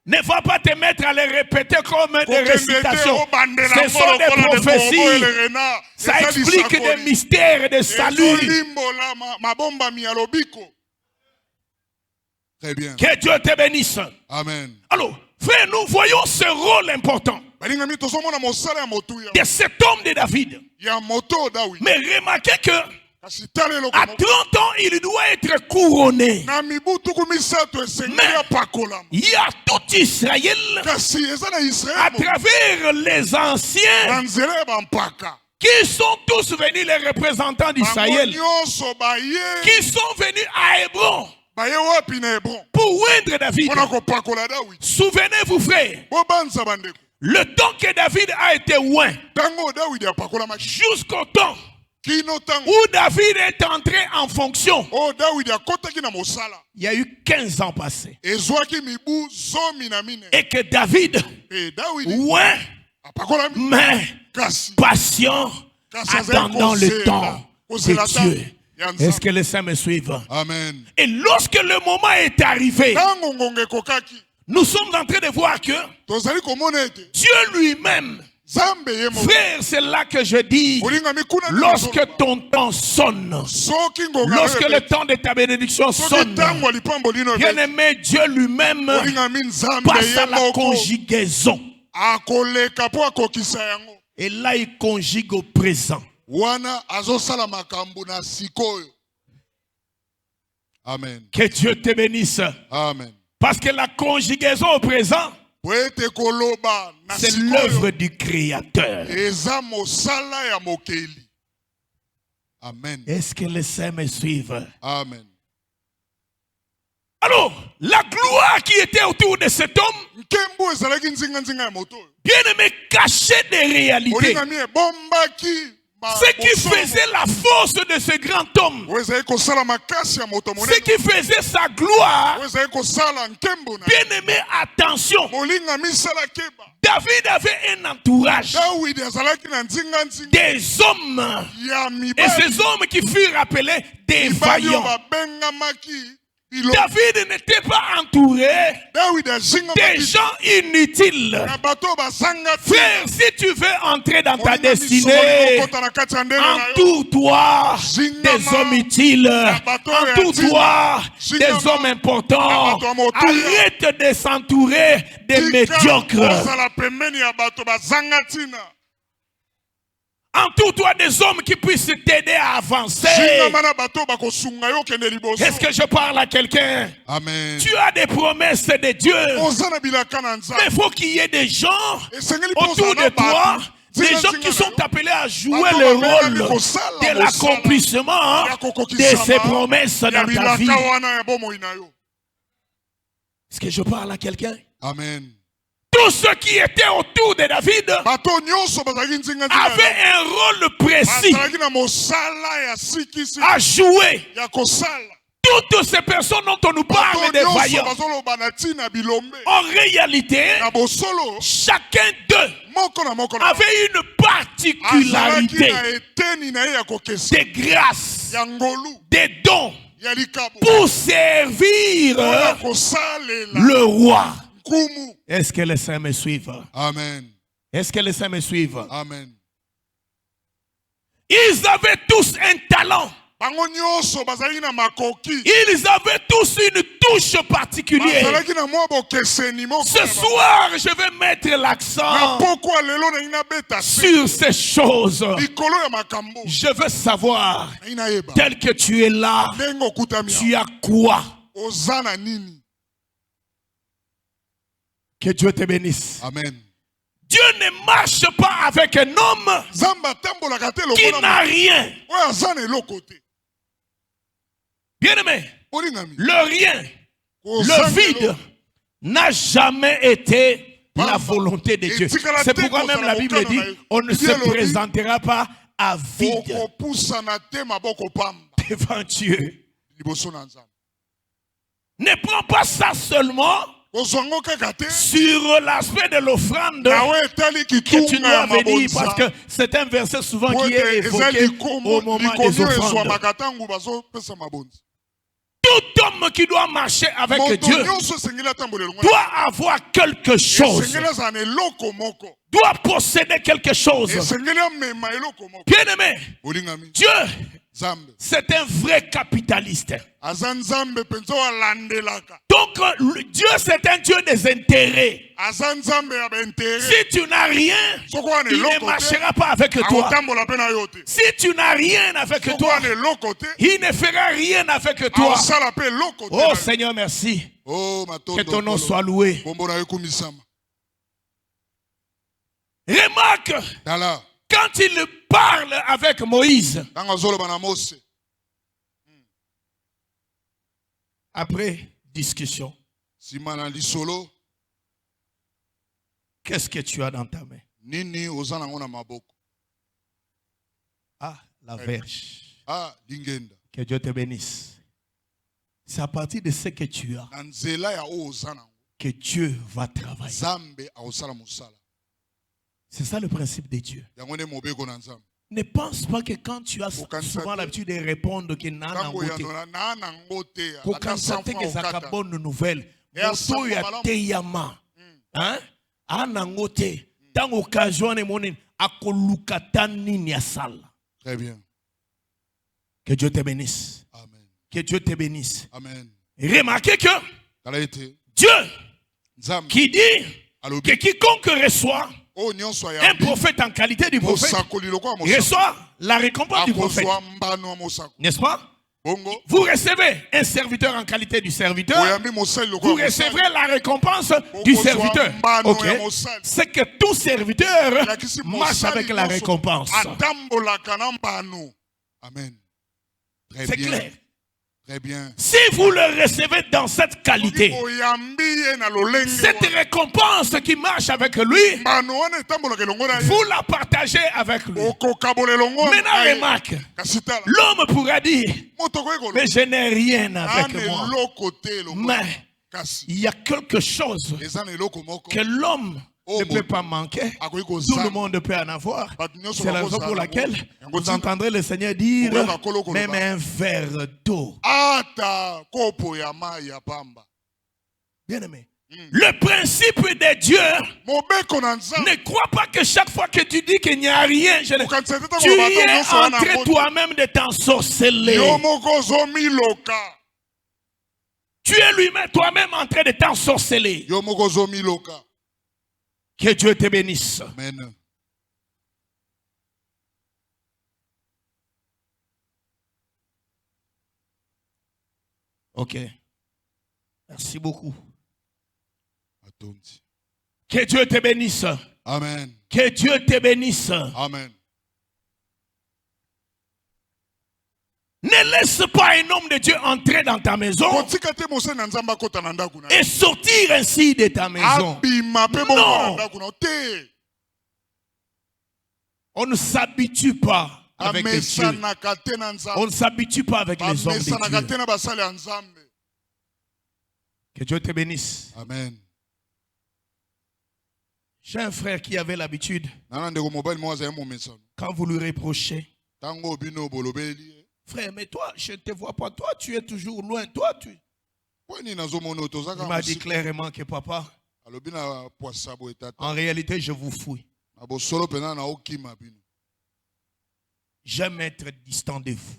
Ne va pas te mettre à les répéter comme des récitations. Ce sont des prophéties. Ça explique des mystères et des saluts. Très bien. Que Dieu te bénisse. Amen. Alors, frère, nous voyons ce rôle important de cet homme de David. Mais remarquez que à 30 ans, il doit être couronné. Mais il y a tout Israël à travers les anciens qui sont tous venus, les représentants d'Israël, qui sont venus à Hébron pour oindre David. Souvenez-vous, frère, le temps que David a été oint, jusqu'au temps où David est entré en fonction, il y a eu 15 ans passés. Et que David, oint, mais patient, attendant le temps de Dieu. Est-ce que les saints me suivent? Amen. Et lorsque le moment est arrivé, nous sommes en train de voir que Dieu lui-même, frère, c'est là que je dis, lorsque ton temps sonne, lorsque le temps de ta bénédiction sonne, bien-aimé, Dieu lui-même passe à la conjugaison. Et là, il conjugue au présent. Amen. Que Dieu te bénisse. Amen. Parce que la conjugaison au présent, c'est l'œuvre du Créateur. Amen. Est-ce que les saints me suivent? Amen. Alors, la gloire qui était autour de cet homme, bien aimé, cachait des réalités. Ce qui faisait la force de ce grand homme, ce qui faisait sa gloire, bien aimé, attention, David avait un entourage, des hommes, et ces hommes qui furent appelés des vaillants. David n'était pas entouré des gens inutiles. Frère, si tu veux entrer dans ta destinée, entoure-toi des hommes utiles, entoure-toi des hommes importants. Arrête de s'entourer des médiocres. Entoure-toi des hommes qui puissent t'aider à avancer. Est-ce que je parle à quelqu'un? Amen. Tu as des promesses de Dieu. Mais il faut qu'il y ait des gens autour de toi, des gens qui sont appelés à jouer le rôle de l'accomplissement de ces promesses dans ta vie. Est-ce que je parle à quelqu'un? Amen. Tous ceux qui étaient autour de David avaient un rôle précis à jouer. Toutes ces personnes dont on nous parle des vaillants, en réalité, chacun d'eux avait une particularité, des grâces, des dons pour servir le roi. Est-ce que les saints me suivent? Amen. Est-ce que les saints me suivent? Amen. Ils avaient tous un talent. Ils avaient tous une touche particulière. Ce soir, je vais mettre l'accent sur ces choses. Je veux savoir, tel que tu es là, tu as quoi? Que Dieu te bénisse. Amen. Dieu ne marche pas avec un homme qui n'a rien. Bien aimé, le rien, le vide n'a jamais été la volonté de Dieu. C'est pourquoi même la Bible dit, on ne se présentera pas à vide devant Dieu. Ne prends pas ça seulement sur l'aspect de l'offrande que tu dois venir, parce que c'est un verset souvent qui est évoqué au moment des offrandes. Tout homme qui doit marcher avec Dieu doit avoir quelque chose, doit posséder quelque chose. Bien aimé, Dieu, c'est un vrai capitaliste. Donc Dieu, c'est un Dieu des intérêts. Si tu n'as rien, il ne marchera pas avec toi. Si tu n'as rien avec toi, il ne fera rien avec toi. Oh Seigneur, merci. Que ton nom soit loué. Remarque, quand il parle avec Moïse, après discussion, qu'est-ce que tu as dans ta main? Ah, la verge. Que Dieu te bénisse. C'est à partir de ce que tu as que Dieu va travailler. C'est ça le principe de Dieu. Ne pense pas que quand tu as souvent l'habitude de répondre que nana ngote, kukansate que zaka bonne nouvelle, moto ya teyama, hein, ana ngote, tant occasion ne monin akolukata nini ya sala. Très bien. Que Dieu te bénisse. Amen. Que Dieu te bénisse. Amen. Remarquez que Dieu qui dit que quiconque reçoit un prophète en qualité du prophète reçoit la récompense du prophète. N'est-ce pas? Vous recevez un serviteur en qualité du serviteur. Vous recevrez la récompense du serviteur. Okay. C'est que tout serviteur marche avec la récompense. Amen. C'est clair. Très bien. Si vous le recevez dans cette qualité, cette récompense qui marche avec lui, vous la partagez avec lui. Maintenant, remarque, l'homme pourra dire, mais je n'ai rien avec moi. Mais il y a quelque chose que l'homme ne peut pas manquer. Tout le monde peut en avoir. C'est la raison pour laquelle vous entendrez le Seigneur dire même un verre d'eau. Bien aimé, le principe de Dieu, ne crois pas que chaque fois que tu dis qu'il n'y a rien, tu es en train toi-même de t'ensorceler. Tu es lui-même toi-même en train de t'ensorceler. Que Dieu te bénisse. Amen. Ok. Merci beaucoup. Attends. Que Dieu te bénisse. Amen. Que Dieu te bénisse. Amen. Ne laisse pas un homme de Dieu entrer dans ta maison et sortir ainsi de ta maison. Non. On ne s'habitue pas avec les dieux. On ne s'habitue pas avec les hommes de Dieu. Que Dieu te bénisse. Amen. J'ai un frère qui avait l'habitude, quand vous lui reprochez, frère, mais toi, je ne te vois pas. Toi, tu es toujours loin. Toi, tu... Il m'a dit clairement que papa, en réalité, je vous fouille. J'aime être distant de vous.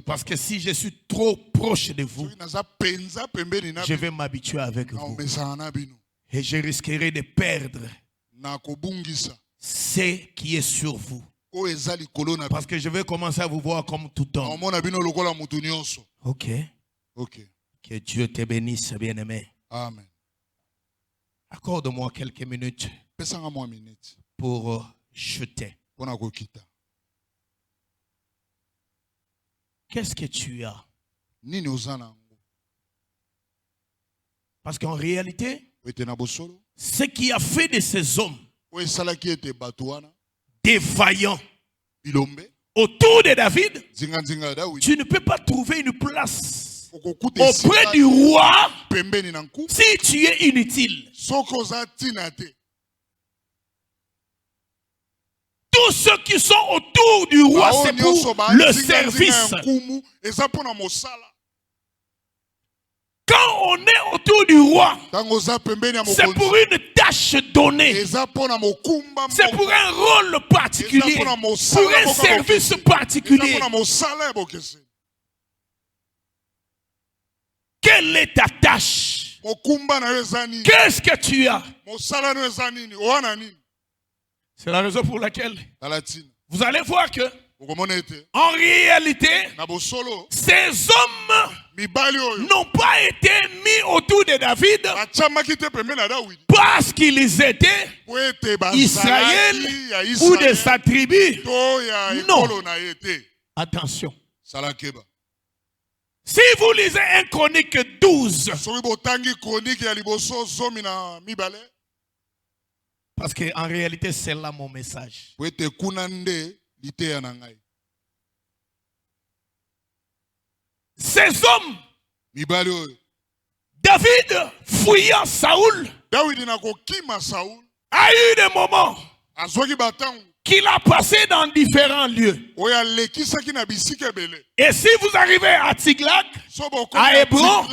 Parce que si je suis trop proche de vous, je vais m'habituer avec vous. Et je risquerai de perdre ce qui est sur vous. Parce que je vais commencer à vous voir comme tout homme. Ok. Que Dieu te bénisse, bien-aimé. Amen. Accorde-moi quelques minutes pour jeter. Qu'est-ce que tu as? Parce qu'en réalité, Ce qui a fait de ces hommes des vaillants autour de David, tu ne peux pas trouver une place auprès du roi si tu es inutile. Tous ceux qui sont autour du roi, c'est pour le service. Quand on est autour du roi, c'est pour une tâche donnée. C'est pour un rôle particulier. Pour un service particulier. Quelle est ta tâche? Qu'est-ce que tu as? C'est la raison pour laquelle vous allez voir que en réalité, ces hommes n'ont pas été mis autour de David parce qu'ils étaient Israël ou de sa tribu. Non. Attention. Si vous lisez 1 Chronique 12, parce qu'en réalité, c'est là mon message. Ces hommes, David, fuyant Saoul, a eu des moments qu'il a passé dans différents lieux. Et si vous arrivez à Tiglag, à Hébron,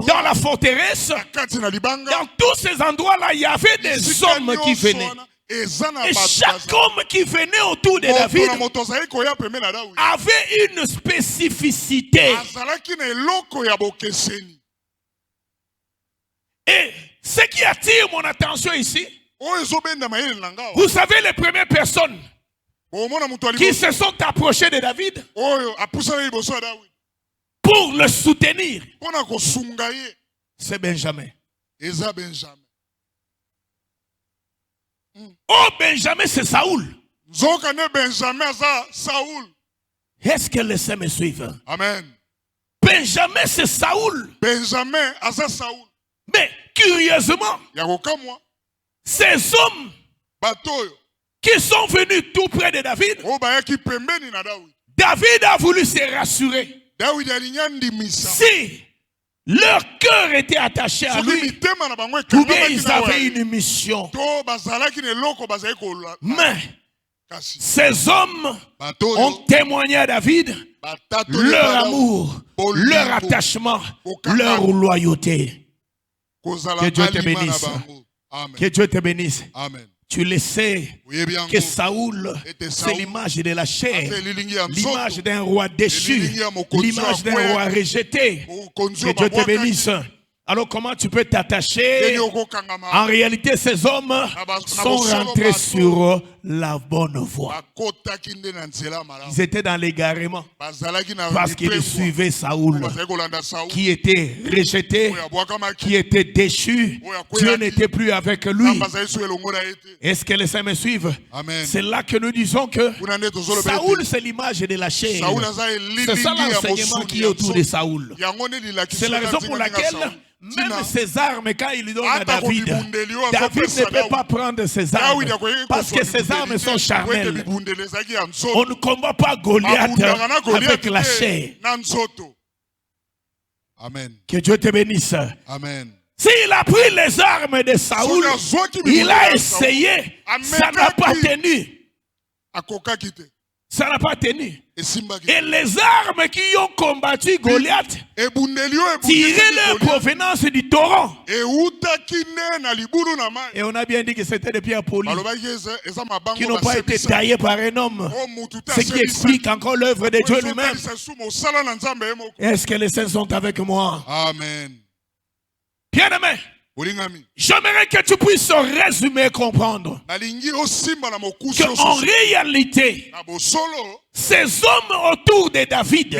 dans la forteresse, dans tous ces endroits-là, il y avait des hommes qui venaient. Et chaque homme qui venait autour de David avait une spécificité. Et ce qui attire mon attention ici, vous savez les premières personnes qui se sont approchées de David pour le soutenir, c'est Benjamin. Oh, Benjamin, c'est Saoul. Est-ce que les saints me suivent? Amen. Benjamin, c'est Saoul. Mais curieusement, ces hommes qui sont venus tout près de David, David a voulu se rassurer. Si leur cœur était attaché à lui, ou bien ils avaient une mission. Mais ces hommes ont témoigné à David leur amour, leur attachement, leur loyauté. Que Dieu te bénisse. Que Dieu te bénisse. Amen. Tu le sais que Saoul, c'est l'image de la chair, l'image d'un roi déchu, l'image d'un roi rejeté. Que Dieu te bénisse. Alors comment tu peux t'attacher? En réalité, ces hommes sont rentrés sur la bonne voie. Ils étaient dans l'égarement parce qu'ils suivaient Saoul, qui était rejeté, qui était déchu. Dieu n'était plus avec lui. Est-ce que les saints me suivent? C'est là que nous disons que Saoul, c'est l'image de la chair. C'est ça l'enseignement qui est autour de Saoul. C'est la raison pour laquelle même ses armes, quand il lui donne à David, David ne peut pas prendre ses armes parce que ses armes sont charnelles. On ne combat pas Goliath avec la chair. Amen. Que Dieu te bénisse. Amen. S'il a pris les armes de Saoul, il a essayé, ça n'a pas tenu. Ça n'a pas tenu. Et les armes qui ont combattu Goliath tiraient leur provenance du torrent. Et on a bien dit que c'était des pierres polies qui n'ont pas été taillées par un homme. Ce qui explique encore l'œuvre de Dieu lui-même. Est-ce que les saints sont avec moi? Amen. Bien-aimé, j'aimerais que tu puisses résumer et comprendre qu'en réalité, ces hommes autour de David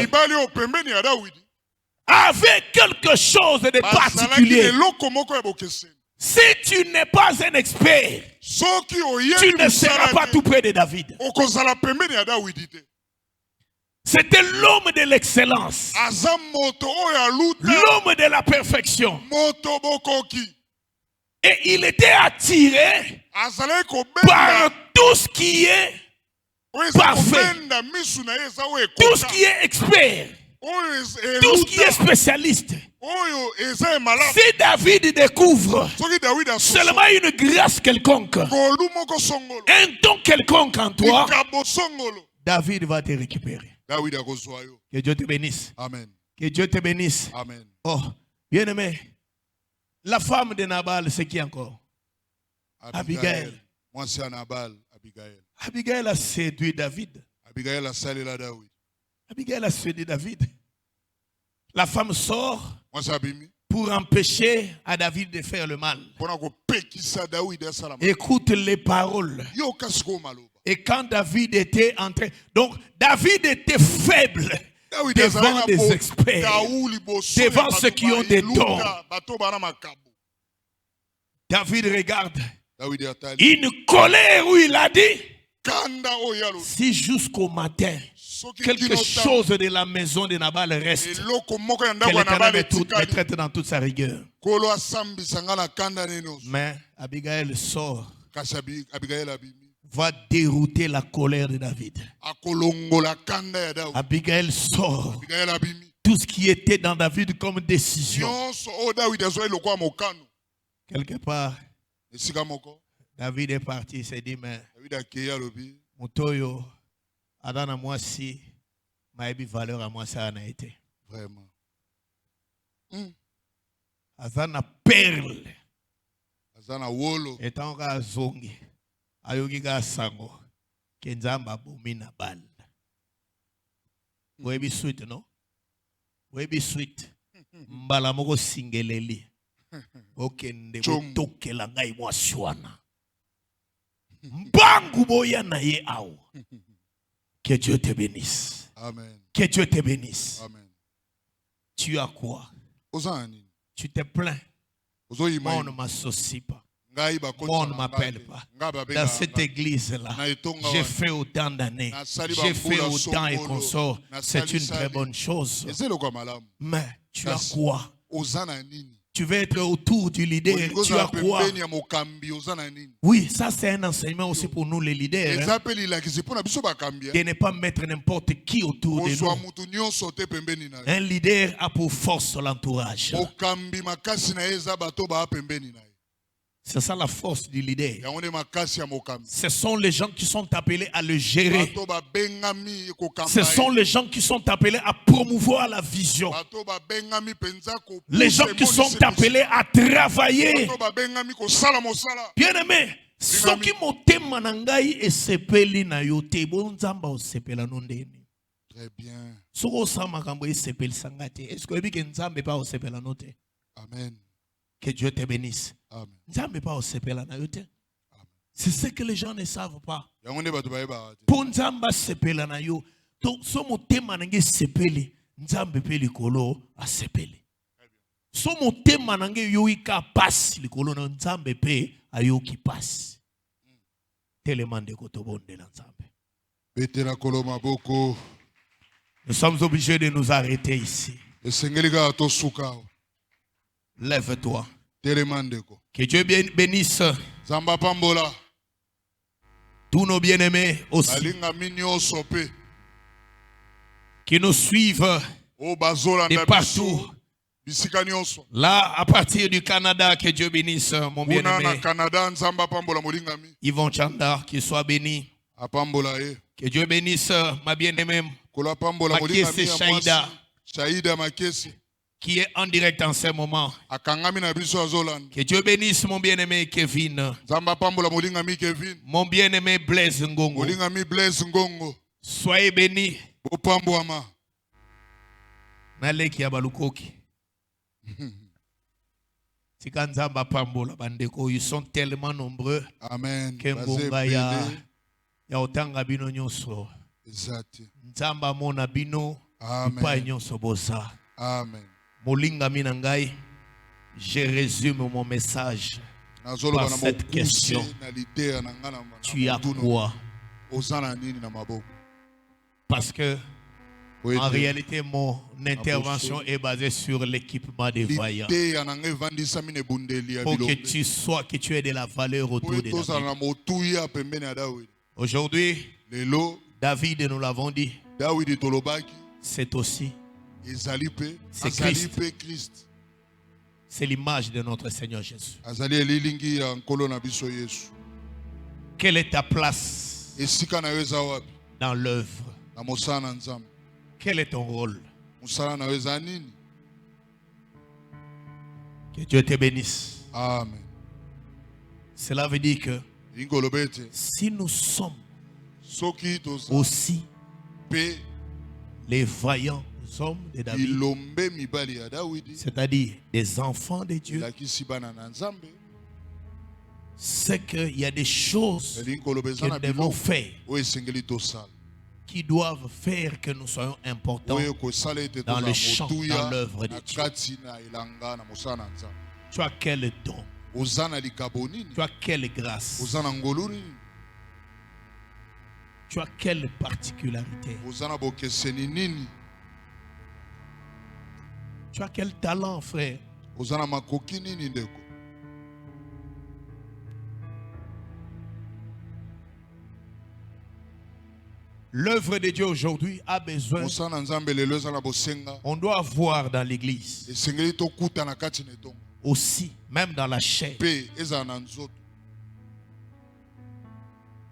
avaient quelque chose de particulier. Si tu n'es pas un expert, tu ne seras pas tout près de David. C'était l'homme de l'excellence, l'homme de la perfection. Et il était attiré par tout ce qui est parfait, tout ce qui est expert, tout ce qui est spécialiste. Si David découvre seulement une grâce quelconque, un don quelconque en toi, David va te récupérer. Que Dieu te bénisse. Amen. Que Dieu te bénisse. Amen. Oh, bien aimé, la femme de Nabal, c'est qui encore? Abigail. Moi, c'est Nabal, Abigail. Abigail a séduit David. Abigail a salé la David. Abigail a séduit David. La femme sort Moi, c'est Abimi. pour empêcher à David de faire le mal. Écoute les paroles. Et quand David était entré, donc David était faible devant des experts, devant ceux qui ont des dons. David regarde une colère où il a dit, si jusqu'au matin quelque chose de la maison de Nabal reste, que l'Éternel me traite dans toute sa rigueur. Mais Abigail sort, va dérouter la colère de David. Abigail sort tout ce qui était dans David comme décision. Quelque part, David est parti, il s'est dit, mais Motoyo, Adana moi si, ma valeur à moi ça en a été. Vraiment. Azana perle. Azana wolo. Et tant qu'à zongi, ayogi ga sango, kenzamba bomina bal. Webi sweet, non? Webi sweet. Mbala moko singeleli. Okende botoke la ngai mwaswana. Mbangu boya na ye aou. Que Dieu te bénisse. Amen. Que Dieu te bénisse. Amen. Tu as quoi? Tu te plains. Moi, on ne m'associe pas. Moi, on ne m'appelle pas. Dans cette église-là, j'ai fait autant d'années. J'ai fait autant et consorts. C'est une très bonne chose. Mais tu as quoi? Tu veux être autour du leader. Tu as quoi? Oui, ça c'est un enseignement aussi pour nous les leaders. Hein? De ne pas mettre n'importe qui autour de nous. Un leader a pour force l'entourage. C'est ça la force du leader. Ce sont les gens qui sont appelés à le gérer. Ce sont les gens qui sont appelés à promouvoir la vision. Les gens qui sont appelés à travailler. Bien aimé, ce qui m'a manangai et sepeli na yote bonzamba o sepela nondeni. Très bien. Soko sama kambo e sepeli sangate. Est-ce que ebi nzambe pa o sepela note? Amen. Que Dieu te bénisse. Amen. Nzambe pa o sepela na yote. C'est ce que les gens ne savent pas. Pour nzamba sepela na yo, donc so motema nange sepeli, nzambe pe likolo a sepeli. So motema nange yo ika passe likolo na nzambe pe ayo ki passe. Telemande kotobonde na nzambe. Nous sommes obligés de nous arrêter ici. Lève-toi. Que Dieu bénisse tous nos bien-aimés aussi qui nous suivent de partout. Là, à partir du Canada, que Dieu bénisse mon bien-aimé Yvon Chanda, qu'il soit béni. Que Dieu bénisse ma bien-aimée Makese Shaïda, qui est en direct en ce moment. Que Dieu bénisse mon bien-aimé Kevin. Mon bien-aimé Blaise Ngongo. Soyez bénis. Naleki ya balukoki. Tikanzamba pambola bandeko, ils sont tellement nombreux. Amen. Que mbonga ya otanga bino nyonso. Nzamba mona bino. Pa nyonso bosa. Amen. Molinga minangai, je résume mon message par cette question. Tu as quoi? Parce que En réalité, mon intervention est basée sur l'équipement des vaillants. Pour que tu aies de la valeur autour de David. Aujourd'hui, David, nous l'avons dit, c'est aussi Christ. C'est l'image de notre Seigneur Jésus. Quelle est ta place dans l'œuvre? Quel est ton rôle? Que Dieu te bénisse. Amen. Cela veut dire que si nous sommes aussi les vaillants hommes de David, c'est-à-dire des enfants de Dieu, c'est qu'il y a des choses que nous devons faire qui doivent faire que nous soyons importants dans le champ, dans l'œuvre de Dieu. Tu as quel don? Tu as quelle grâce? Tu as quelle particularité? Tu as quel talent, frère? L'œuvre de Dieu aujourd'hui a besoin. On doit voir dans l'église aussi, même dans la chair,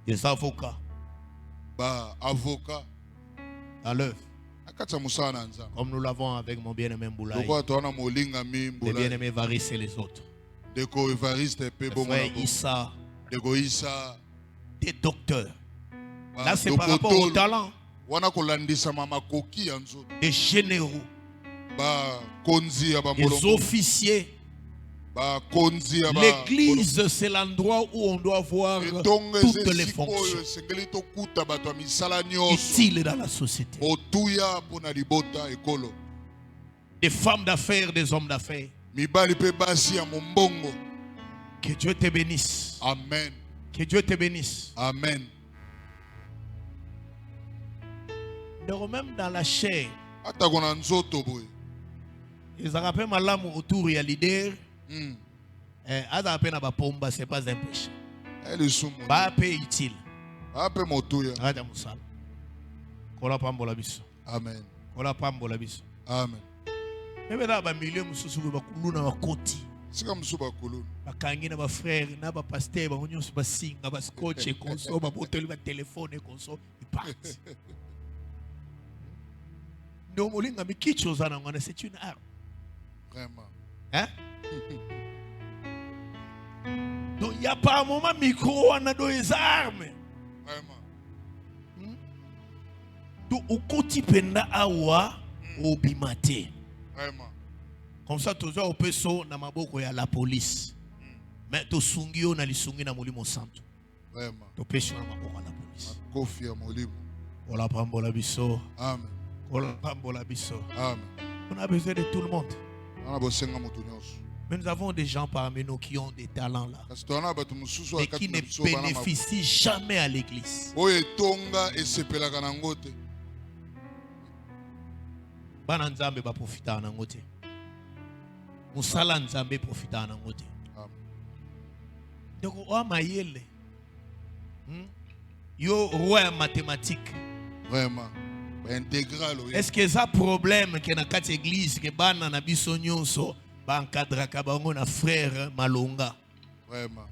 des avocats dans l'œuvre. Comme nous l'avons avec mon bien-aimé Mboulaye, les bien-aimés Varis et les autres. Les frères Issa, des docteurs. Là, c'est par rapport au talent. Des généraux, des officiers. L'église, c'est l'endroit où on doit voir toutes les fonctions utiles dans la société. Des femmes d'affaires, des hommes d'affaires. Que Dieu te bénisse. Amen. Que Dieu te bénisse. Amen. Donc même dans la chair, ils rappellent malam autour il y a leader. C'est pas un péché. Pas utile. Amen. Amen. Mais là, ba milieu mususu ba kuluna ba koti. Sika musuba kuluna. Ba kangi na ba frère, na ba pasteur, ba nyonso ba singa, ba scotch et conso, ba boteli ba téléphone et conso, ils partent. Non, molinga mi kicho zana ngana, c'est une arme. Vraiment. Hein? Donc il n'y a pas un moment micro on a des armes. Vraiment. Donc au quotidien awa au bimate. Vraiment. Comme ça toujours au peso na maboko ya la police. Mais to sungio na lisungi na mulimo santo. Vraiment. To peso na maboko la police. Kofi ya mulimo. Ola pambola biso. Amen. Ola pambola biso. Amen. On a besoin de tout le monde. On a besoin de tout le monde. Mais nous avons des gens parmi nous qui ont des talents là, mais qui ne bénéficient jamais à l'église. Bana nzambe ba profita na ngote. Musala nzambe profita na ngote. Donc o mayele. Yo roi mathématique. Vraiment. Intégral. Est-ce que ça problème que na kati église que bana na biso nyonso ba encadre ka bango na frère Malonga? Vraiment.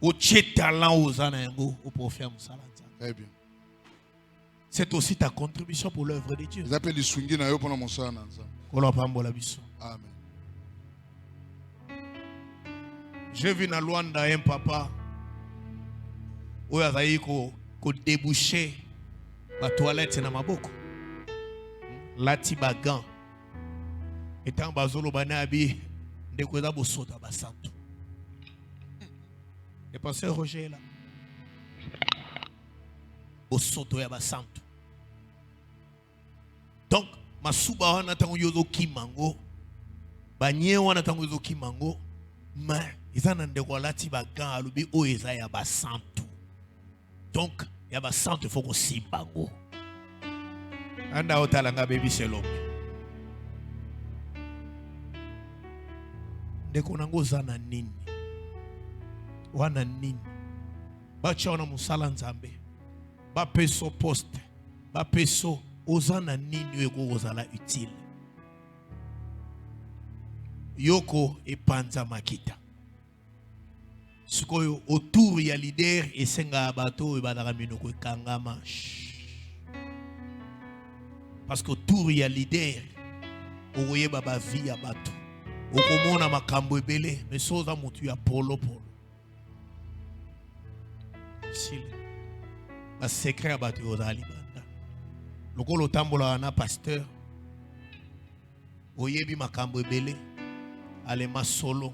O tche talent aux anango au prophète musala nzambe. Très bien. C'est aussi ta contribution pour l'œuvre de Dieu. Amen. J'ai vu dans Luanda un papa où il a débouché la toilette dans ma bouche. Lati bagan. Étant bazolo banabi de quoi bosota basanto. Et pasteur Roger là. Bosoto ya basanto. Donc masuba wana tango yozo kimango banye wana tango yozo kimango ma izana ndeko lati bagan alubi o eza ya basanto. Donc ya basanto faut qu'on simbango. Anda otalanga baby shalom. Ndeko nango zana nini? Wana nini? Bacha wana musala nzambe. Ba peso poste. Ba peso ozana nini weko ozala utile. Yoko epanza makita. Sikoyo autour ya leader esenga bato ebadaka minoko kangama. Parce que autour ya leader oye baba vie ya bato. Okomona makambo ebele mais soza mutu ya polo. Sil. Ba secret ya bato ozali banda. Lokolo tambola na pasteur. Oyebi makambo ebele. Alema solo.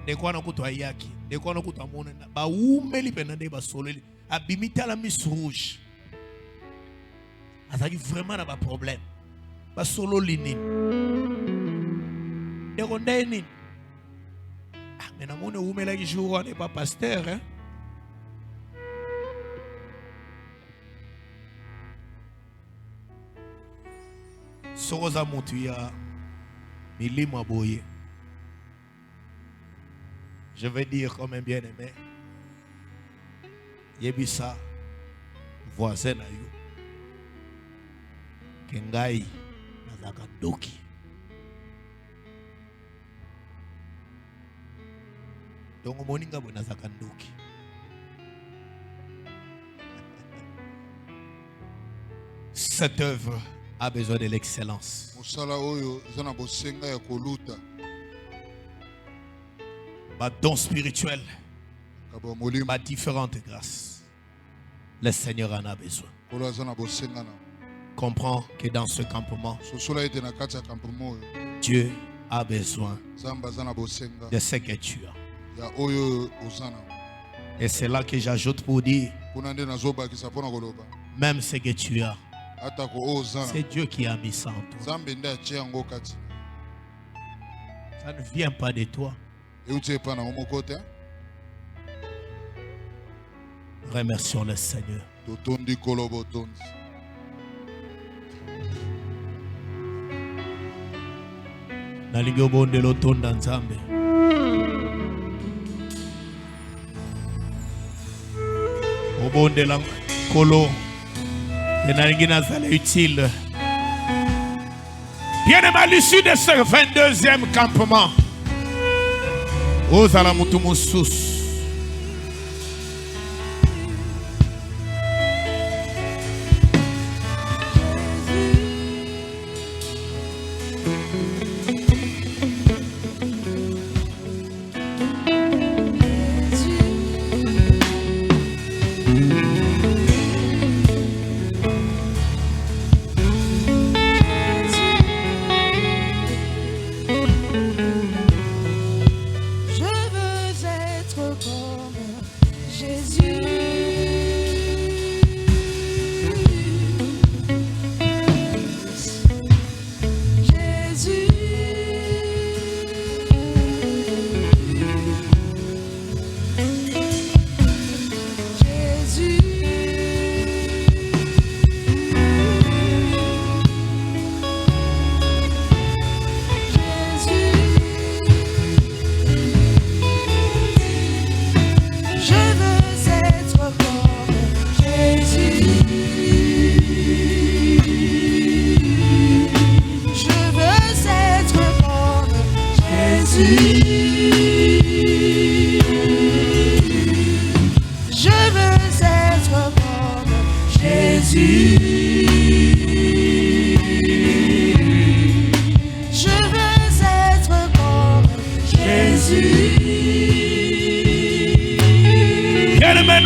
Ndeko wana kutu ayaki. Ndeko wana kutu amona. Ba umeli penande ba solo. Abimita la Miss Rouge. Azaki vraiment na ba problème. Ba solo lini. Ndeko ndeni. Ah, mais na mone umela ki jour wana pas pasteur hein. Soza mutu ya milima boye. Je vais dire comme un bien-aimé. Yebisa voisin na yo. Kengai nazaka doki. Donc moninga bo nazaka doki. Cette œuvre a besoin de l'excellence. Musala oyo zana bosenga ya koluta. Ma don spirituel, ma différentes grâces. Le Seigneur en a besoin. Comprends que dans ce campement, Dieu a besoin de ce que tu as. Et c'est là que j'ajoute pour dire, même ce que tu as, c'est Dieu qui a mis ça en toi. Ça ne vient pas de toi. Remercions le Seigneur. Nalingi obonde lotonda nzambe. Obonde la kolo. Nalingi nazala utile. Bien à l'issue de ce 22e campement. Ozala mutu mususu.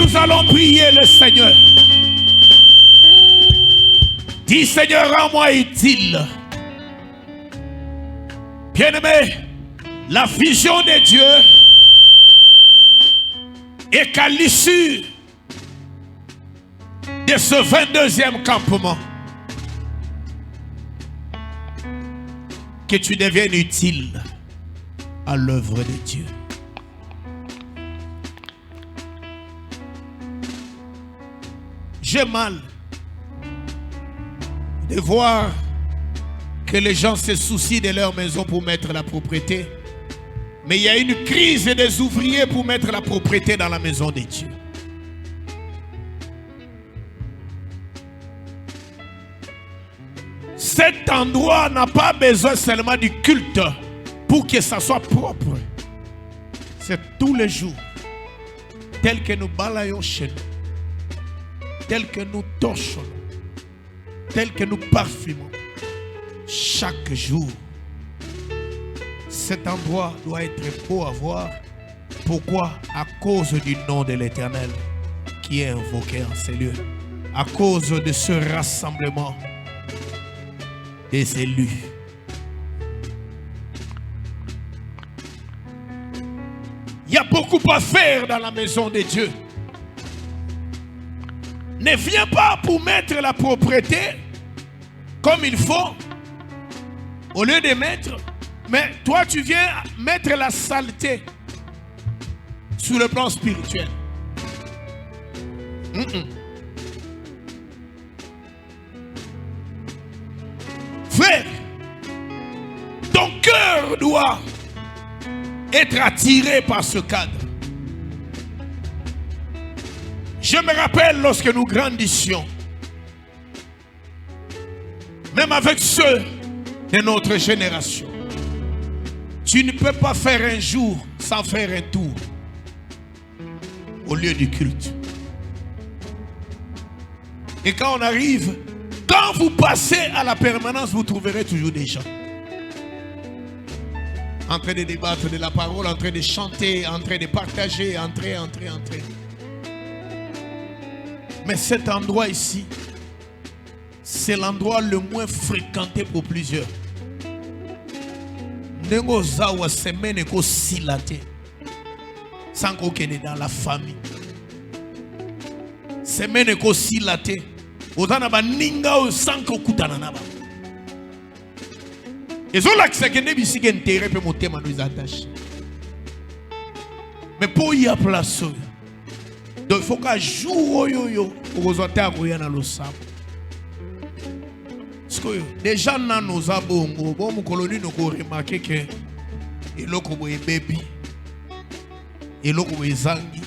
Nous allons prier le Seigneur. Dis Seigneur, rends-moi utile. Bien-aimé, la vision de Dieu est qu'à l'issue de ce 22e campement, que tu deviennes utile à l'œuvre de Dieu. J'ai mal de voir que les gens se soucient de leur maison pour mettre la propreté. Mais il y a une crise des ouvriers pour mettre la propreté dans la maison de Dieu. Cet endroit n'a pas besoin seulement du culte pour que ça soit propre. C'est tous les jours. Tel que nous balayons chez nous, tel que nous torchons, tel que nous parfumons, chaque jour, cet endroit doit être beau à voir. Pourquoi? À cause du nom de l'Éternel qui est invoqué en ces lieux. À cause de ce rassemblement des élus. Il y a beaucoup à faire dans la maison de Dieu. Ne viens pas pour mettre la propreté comme il faut, au lieu de mettre, mais toi tu viens mettre la saleté sur le plan spirituel. Frère, ton cœur doit être attiré par ce cadre. Je me rappelle lorsque nous grandissions, même avec ceux de notre génération, tu ne peux pas faire un jour sans faire un tour au lieu du culte. Et quand on arrive, quand vous passez à la permanence, vous trouverez toujours des gens en train de débattre de la parole, en train de chanter, en train de partager, entrer. Mais cet endroit ici, c'est l'endroit le moins fréquenté pour plusieurs. Nengozawa semaine ko silate sans qu'on ait dans la famille. Semaine ko silate odana ba ninga o sans qu'on kutana naba. Et zo la kisakende bisike intérêt pe motema nous attache. Mais pour y avoir place, donc il faut qu'à jour yo okozota ko yana lo sabo. Des gens dans nos abongos, bon, mon colonie nous remarqué que il a comme un baby, il a comme un zangi,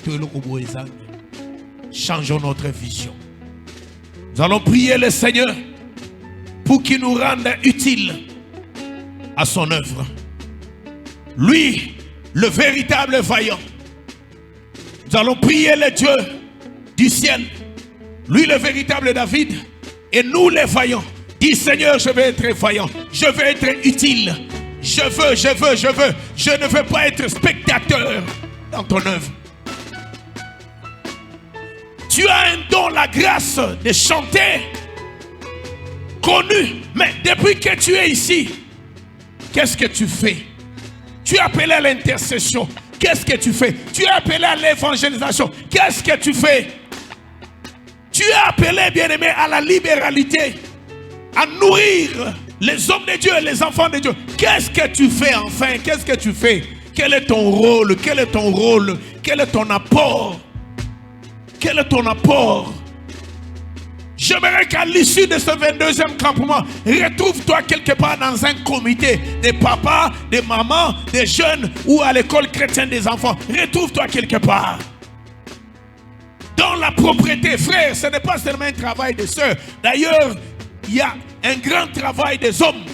tout il a comme un zangi. Changeons notre vision. Nous allons prier le Seigneur pour qu'il nous rende utiles à son œuvre. Lui, le véritable vaillant. Nous allons prier le Dieu du ciel. Lui, le véritable David. Et nous les vaillants, dis Seigneur, je vais être vaillant, je veux être utile, je ne veux pas être spectateur dans ton œuvre. Tu as un don, la grâce de chanter, connu, mais depuis que tu es ici, qu'est-ce que tu fais? Tu es appelé à l'intercession, qu'est-ce que tu fais? Tu es appelé à l'évangélisation, qu'est-ce que tu fais? Tu es appelé, bien-aimé, à la libéralité, à nourrir les hommes de Dieu et les enfants de Dieu. Qu'est-ce que tu fais enfin? Qu'est-ce que tu fais? Quel est ton rôle? Quel est ton rôle? Quel est ton apport? Quel est ton apport? J'aimerais qu'à l'issue de ce 22e campement, retrouve-toi quelque part dans un comité des papas, des mamans, des jeunes ou à l'école chrétienne des enfants. Retrouve-toi quelque part. Dans la propriété, frère, ce n'est pas seulement un travail des sœurs. D'ailleurs, il y a un grand travail des hommes.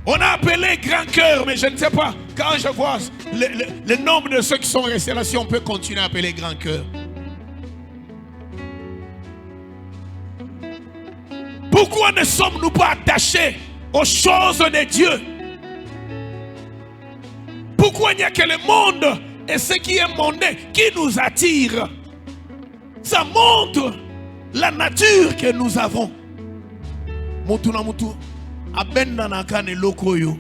On a appelé grand cœur, mais je ne sais pas. Quand je vois le nombre de ceux qui sont restés là, si on peut continuer à appeler grand cœur. Pourquoi ne sommes-nous pas attachés aux choses de Dieu? Pourquoi il n'y a que le monde et ce qui est mondain qui nous attire? Ça montre la nature que nous avons. Mutuna mutu abenda na kane lokoyo.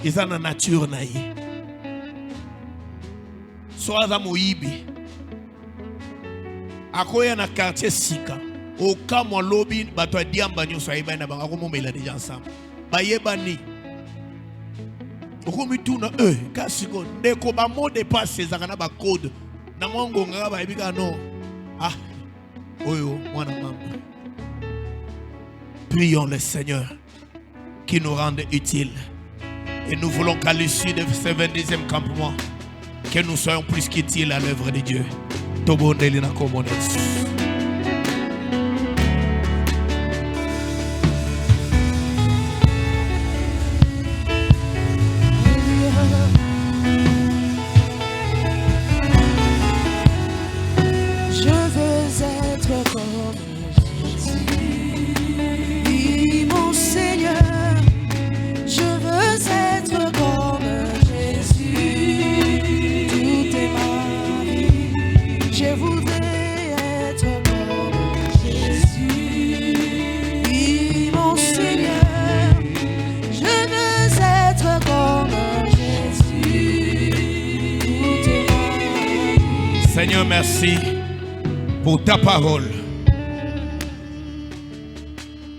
Ils na nature na ye. Soaza moibi. Akoya na quartier sika. Au cas mon lobby bato diamba nyo saiba na banga ko momela déjà ensemble. Bayebani. Okomituna kasiko ndeko ba mot de passe ezaka na ba code. Na mongo ngaba ebika no. Ah, Prions le Seigneur qui nous rende utiles. Et nous voulons qu'à l'issue de ce 22e campement, que nous soyons plus qu'utiles à l'œuvre de Dieu. Tobondelina Komones. Seigneur, merci pour ta parole.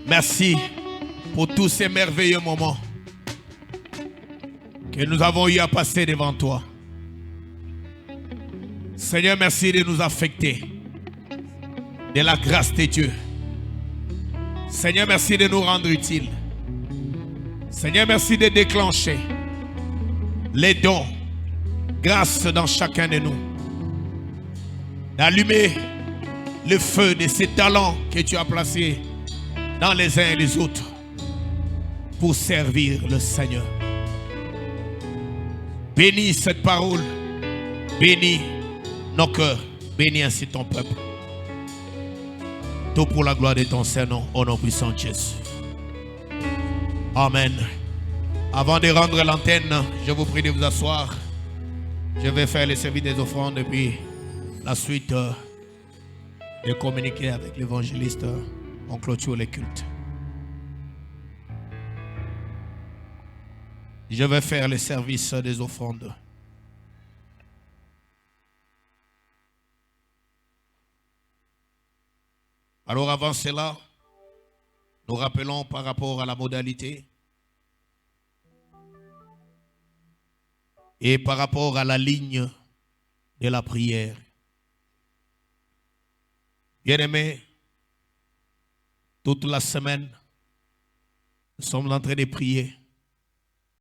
Merci pour tous ces merveilleux moments que nous avons eu à passer devant toi. Seigneur, merci de nous affecter de la grâce de Dieu. Seigneur, merci de nous rendre utiles. Seigneur, merci de déclencher les dons, grâce dans chacun de nous. D'allumer le feu de ces talents que tu as placés dans les uns et les autres pour servir le Seigneur. Bénis cette parole, bénis nos cœurs, bénis ainsi ton peuple. Tout pour la gloire de ton Saint-Nom, au nom puissant de Jésus. Amen. Avant de rendre l'antenne, je vous prie de vous asseoir. Je vais faire le service des offrandes et puis la suite de communiquer avec l'évangéliste, on clôture les cultes. Je vais faire le service des offrandes. Alors avant cela, nous rappelons par rapport à la modalité et par rapport à la ligne de la prière. Bien-aimés, toute la semaine, nous sommes en train de prier